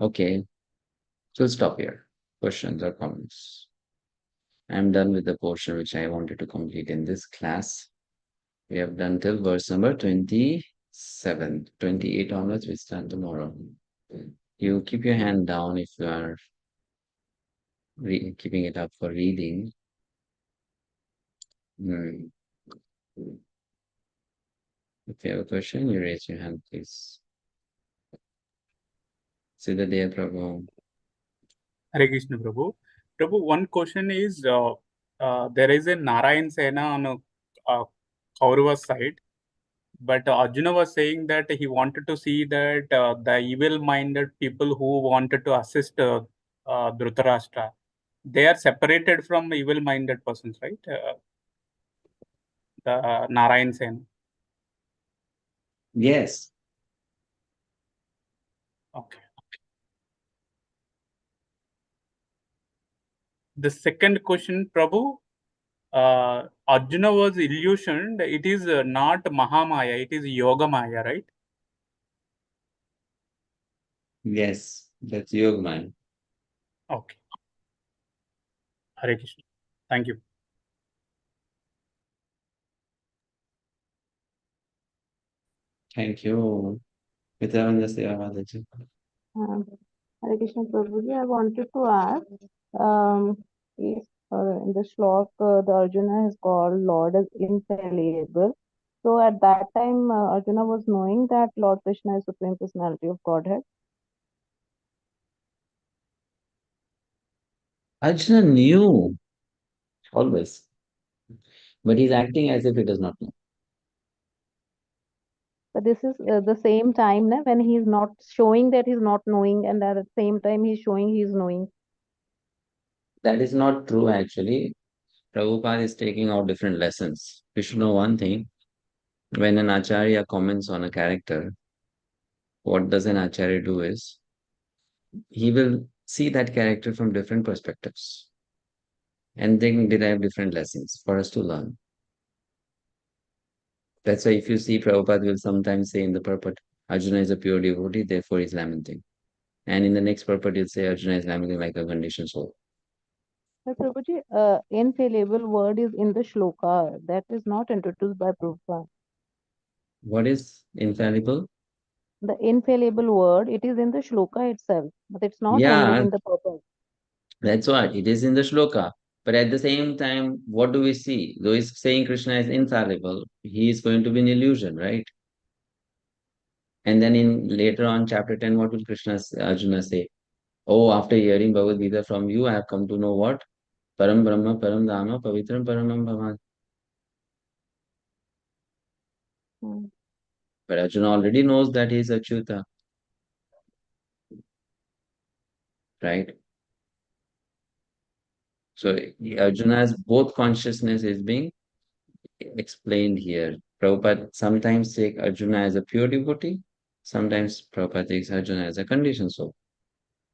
Okay, so we'll stop here. Questions or comments? I'm done with the portion which I wanted to complete in this class. We have done till verse number 27. 28 onwards, we start tomorrow. You keep your hand down if you are keeping it up for reading. If you have a question, you raise your hand, please. Siddhadev Prabhu. Hare Krishna Prabhu. Prabhu, one question is, there is a Narayan Sena on Kaurava's side, but Arjuna was saying that he wanted to see that the evil-minded people who wanted to assist Dhritarashtra, they are separated from evil-minded persons, right? The Narayan Sena. Yes. Okay. The second question, Prabhu, Arjuna was illusioned. It is not Mahamaya, it is Yogamaya, right? Yes, that's Yogamaya. Okay. Hare Krishna. Thank you. Thank you. Hare Krishna Prabhuji, I wanted to ask, is, in the shlok, the Arjuna is called Lord as infallible. So at that time, Arjuna was knowing that Lord Krishna is Supreme Personality of Godhead. Arjuna knew always, but he's acting as if he does not know. But this is the same time when he's not showing that he's not knowing, and at the same time he's showing he's knowing. That is not true, actually. Prabhupada is taking out different lessons. You should know one thing. When an acharya comments on a character, what does an acharya do is, he will see that character from different perspectives and then derive different lessons for us to learn. That's why if you see, Prabhupada will sometimes say in the purport, Arjuna is a pure devotee, therefore he's lamenting. And in the next purport, he'll say Arjuna is lamenting like a conditioned soul. But Prabhuji, infallible word is in the shloka. That is not introduced by Prabhupada. What is infallible? The infallible word, it is in the shloka itself, but it's not only Yeah, in the purport. that's what. It is in the shloka. But at the same time, what do we see? Though he's saying Krishna is infallible, he is going to be an illusion, right? And then in later on, chapter 10, what will Arjuna say? Oh, after hearing Bhagavad-gita from you, I have come to know what? Param Brahma, Param Dhamma, Pavitram Paramam Bhavan. But Arjuna already knows that he is Achyuta. Right? So Arjuna's both consciousness is being explained here. Prabhupada sometimes take Arjuna as a pure devotee, sometimes Prabhupada takes Arjuna as a conditioned soul.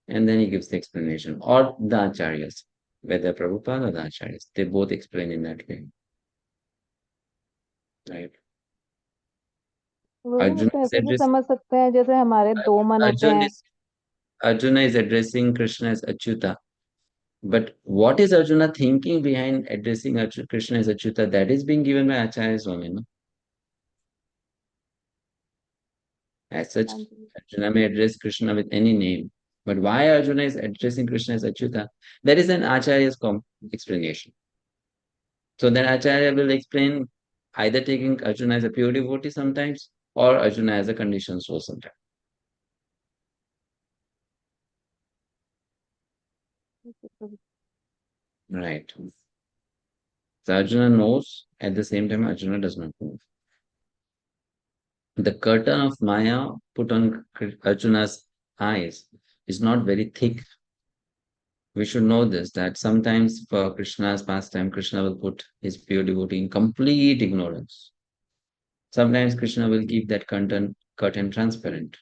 And then he gives the explanation, or the acharyas. whether Prabhupada or the Acharyas, they both explain in that way. Right? वो Arjuna is कैसे भी addressing समझ सकते हैं जैसे हमारे दो मन होते हैं Arjuna is addressing Krishna as Achyuta. But what is Arjuna thinking behind addressing Krishna as Achyuta? That is being given by Acharyas only, no? As such, Arjuna may address Krishna with any name. But why Arjuna is addressing Krishna as Achyuta? That is an Acharya's explanation. So then Acharya will explain either taking Arjuna as a pure devotee sometimes or Arjuna as a conditioned soul sometimes. Right. So Arjuna knows, at the same time Arjuna does not know. The curtain of Maya put on Arjuna's eyes is not very thick. We should know this, that sometimes for Krishna's pastime, Krishna will put his pure devotee in complete ignorance. Sometimes Krishna will keep that curtain transparent.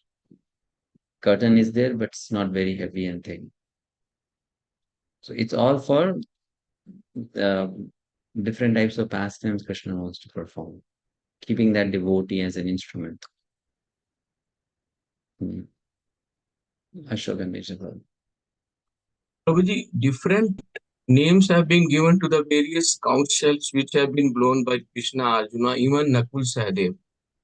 Curtain is there, but it's not very heavy and thin. So it's all for the different types of pastimes Krishna wants to perform, keeping that devotee as an instrument. Ashoka Majapal. Prabhuji, different names have been given to the various councils which have been blown by Krishna, Arjuna, even Nakul Sahadev.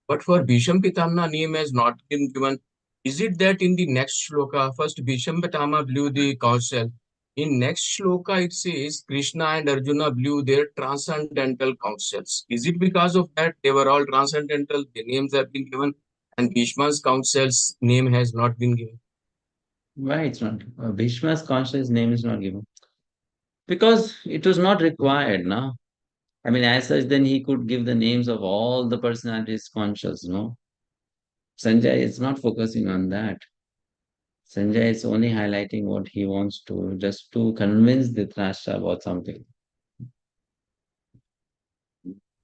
But for Bhisham Pitama, name has not been given. Is it that in the next shloka, first Bhisham Pitama blew the council. In next shloka, it says Krishna and Arjuna blew their transcendental councils. Is it because of that they were all transcendental, the names have been given, and Bhishma's council's name has not been given? Why it's not? Bhishma's conscious name is not given. Because it was not required, no? I mean, as such, then he could give the names of all the personalities conscious, no? Sanjay is not focusing on that. Sanjay is only highlighting what he wants to, just to convince Dhritarashtra about something.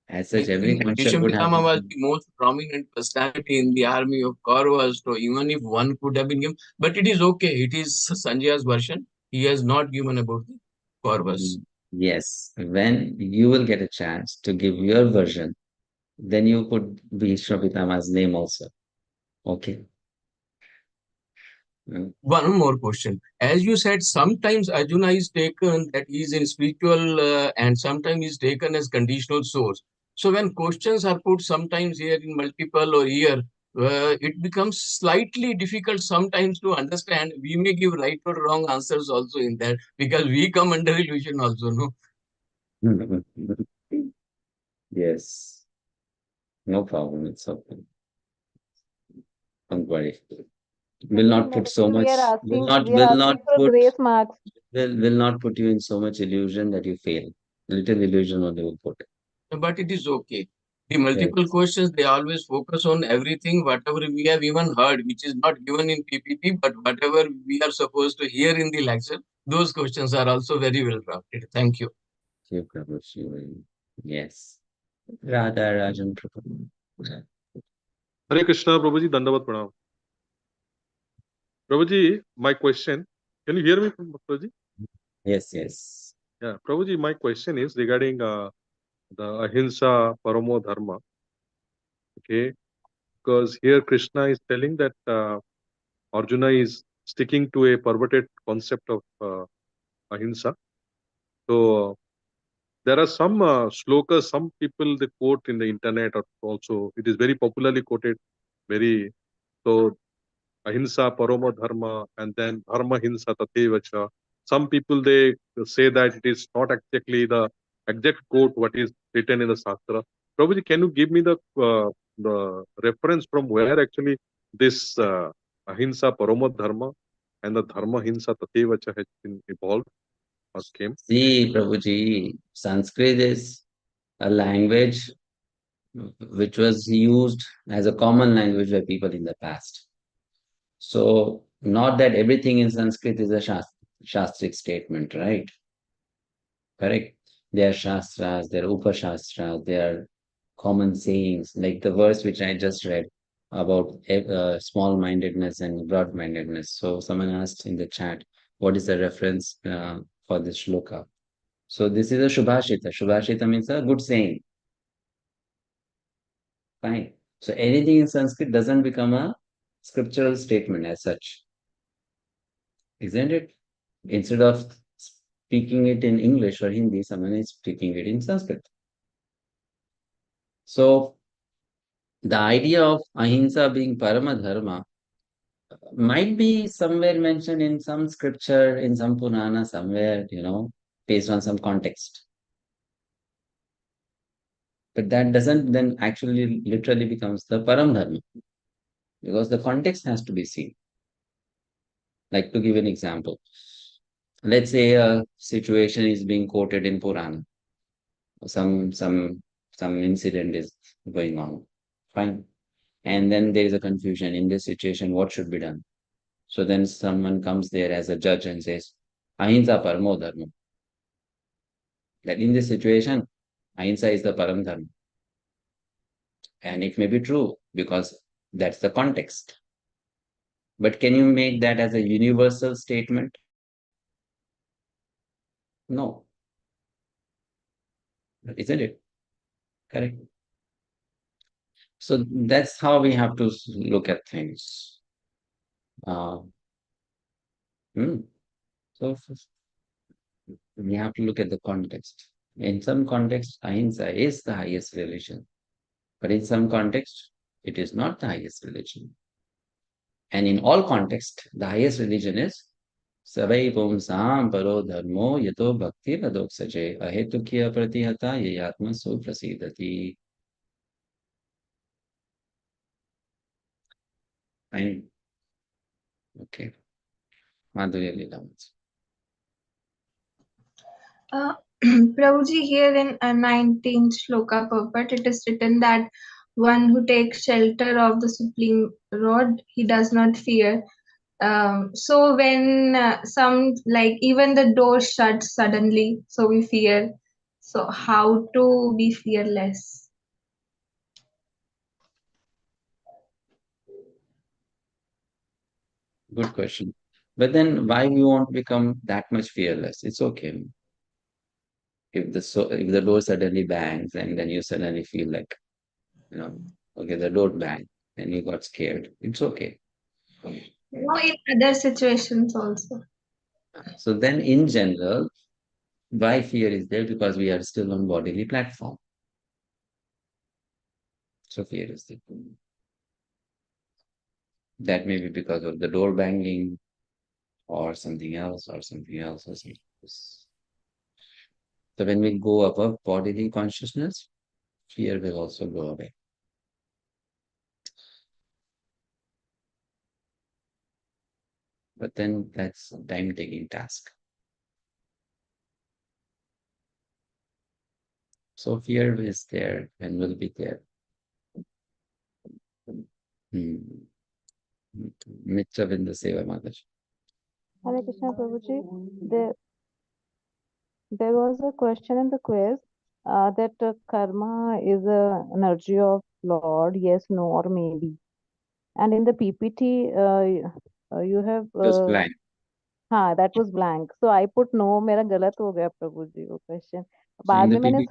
As such, every conscious would have. Pitama was the most prominent personality in the army of Kauravas, so even if one could have been given, but it is okay. It is Sanjay's version. He has not given about the Kauravas. Yes, when you will get a chance to give your version, then you put Bhishma Pitama's name also. Okay. One more question. As you said, sometimes Arjuna is taken that he is in spiritual and sometimes is taken as conditional source. So when questions are put sometimes here in multiple or here, it becomes slightly difficult sometimes to understand. We may give right or wrong answers also in that because we come under illusion also, no? Yes. No problem. It's okay. Don't worry. Will not put so much. We are asking for put grace marks. will not put you in so much illusion that you fail. Little illusion only will put. But it is okay. The multiple questions, they always focus on everything, whatever we have even heard, which is not given in PPT, but whatever we are supposed to hear in the lecture, those questions are also very well drafted. Thank you. Yes. Radha Rajan Prabhu. Hare Krishna, Prabhuji, Dandavat Pranam. Prabhuji, my question, can you hear me, Prabhuji? Yes, yes. Yeah, Prabhuji, my question is regarding the Ahimsa Paramo Dharma. Okay, because here Krishna is telling that Arjuna is sticking to a perverted concept of Ahimsa. So there are some slokas, some people they quote in the internet, or also it is very popularly quoted. So Ahimsa Paramo Dharma, and then Dharma Hinsa Tatevacha. Some people they say that it is not exactly the exact quote what is written in the Shastra. Prabhuji, can you give me the reference from where actually this Ahimsa Paramo Dharma and the Dharma Hinsa Tatevacha has been evolved or came? See, Prabhuji, Sanskrit is a language which was used as a common language by people in the past. So, not that everything in Sanskrit is a Shastric statement, right? Correct. There are Shastras, there are Upashastras, there are common sayings, like the verse which I just read about small-mindedness and broad-mindedness. So, someone asked in the chat, what is the reference for this shloka. So this is a Shubhashita. Shubhashita means a good saying. Fine. So anything in Sanskrit doesn't become a scriptural statement as such. Isn't it? Instead of speaking it in English or Hindi, someone is speaking it in Sanskrit. So the idea of ahimsa being parama dharma might be somewhere mentioned in some scripture, in some Purana, somewhere, based on some context. But that doesn't then actually literally becomes the param dharma, because the context has to be seen. Like, to give an example, let's say a situation is being quoted in Purana. Some incident is going on. Fine. And then there is a confusion in this situation, what should be done? So then someone comes there as a judge and says, ahimsa paramo dharma. That in this situation, ahimsa is the param dharma. And it may be true because that's the context. But can you make that as a universal statement? No. Isn't it? Correct. So that's how we have to look at things. So we have to look at the context. In some context, ahimsa is the highest religion. But in some context, it is not the highest religion. And in all contexts, the highest religion is Savai Pumsam Paro Dharmo Yato Bhakti Radoksaje Ahetukya Pratihata Yayatma Suprasidati. Fine. Okay. Madhurya Leela. Prabhuji, here in 19th shloka purport, it is written that one who takes shelter of the Supreme Lord, he does not fear. So when even the door shuts suddenly, so we fear. So how to be fearless? Good question. But then why we won't become that much fearless? It's okay. If the door suddenly bangs and then you suddenly feel like, okay, the door banged and you got scared. It's okay. No, in other situations also. So then in general, why fear is there? Because we are still on bodily platform. So fear is there. That may be because of the door banging or something else or something else or something else. So when we go above bodily consciousness, fear will also go away. But then that's a time-taking task. So fear is there and will be there. Mitra Vinda Seva Mataji. Hare Krishna Prabhuji. There was a question in the quiz that karma is an energy of Lord, yes, no, or maybe. And in the PPT, you have Just blank. that was blank. So I put no. मेरा गलत हो गया प्रभु जी वो question. So बाद में मैंने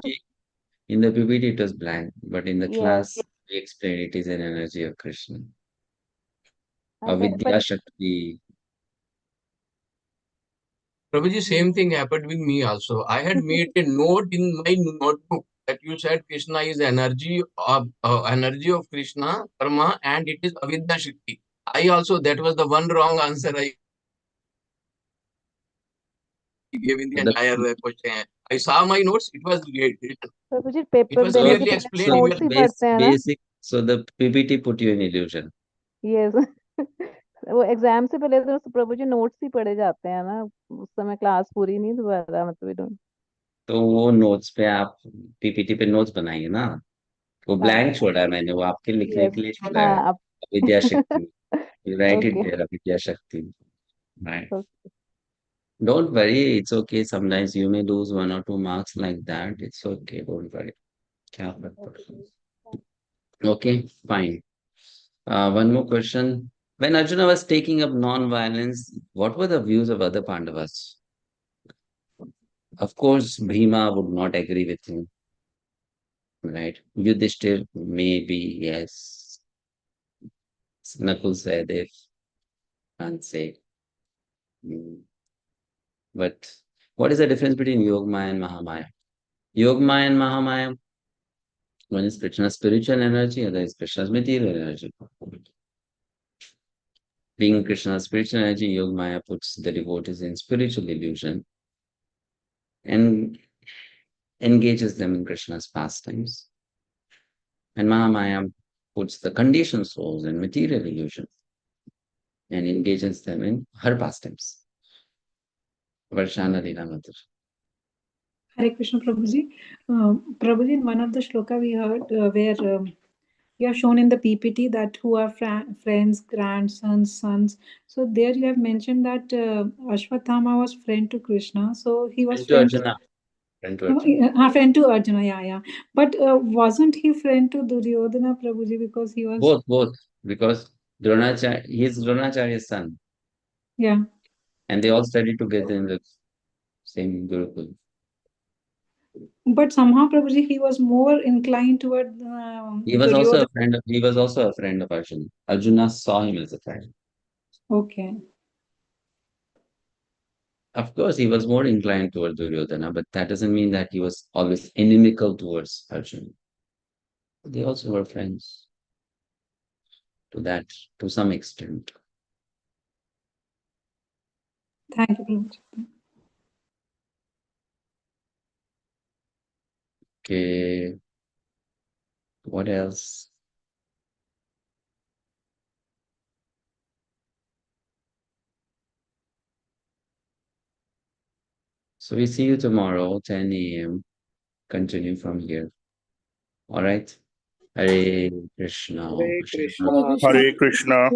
in the PPT it was blank, but in the Yes. class we explained it is an energy of Krishna. Okay, Avidya Shakti. Prabhuji, same thing happened with me also. I had made a note in my notebook that you said Krishna is energy of Krishna, karma, and it is avidya shakti. That was the one wrong answer I gave in the entire question. I saw my notes, it was written. Prabhu ji It paper was देने clearly से explained. पहले You notes are ही पढ़ते हैं ना Basic. So the PPT put you in illusion. Yes. वो exam से पहले तो प्रभु जी नोट्स ही पढ़े जाते हैं ना उस समय क्लास पूरी नहीं दोबारा मतलब तो वो नोट्स पे आप पीपीटी पे नोट्स बनाइए ना. वो ब्लैंक छोड़ा है मैंने, वो आपके लिखने के लिए छोड़ा है. हाँ विद्या शक्ति. You write it Okay. there, Vidya Shakti. Right. Okay. Don't worry, it's okay. Sometimes you may lose 1 or 2 marks like that. It's okay, don't worry. क्या फर्क पड़ता है? Okay, fine. One more question. When Arjuna was taking up non-violence, what were the views of other Pandavas? Of course, Bhima would not agree with him, right? Yudhishthir, maybe, yes. Nakul Sahadev, can't say. But what is the difference between Yogmaya and Mahamaya? Yogmaya and Mahamaya, one is Krishna's spiritual energy, other is Krishna's material energy. Being Krishna's spiritual energy, Yogmaya puts the devotees in spiritual illusion and engages them in Krishna's pastimes. And Mahamaya puts the conditioned souls in material illusion and engages them in her pastimes. Varshana Leela Madhur. Hare Krishna, Prabhuji. Prabhuji, in one of the shloka we heard where you have shown in the PPT that who are friends, grandsons, sons. So there you have mentioned that Ashwatthama was friend to Krishna. So he was Friend to Arjuna. Friend to Arjuna. Friend to Arjuna, yeah. But wasn't he friend to Duryodhana, Prabhuji, because he was... Both. Because Dronacharya, he is Dronacharya's son. Yeah. And they all studied together in the same Gurukul. But somehow, Prabhuji, he was more inclined toward He was also Duryodhana. a friend. He was also a friend of Arjuna. Arjuna saw him as a friend. Okay. Of course, he was more inclined towards Duryodhana, but that doesn't mean that he was always inimical towards Arjuna. They also were friends to some extent. Thank you, Prabhuji. Okay. What else? So we see you tomorrow, 10 a.m. Continue from here. All right. Hare Krishna. Hare Krishna. Krishna. Hare Krishna.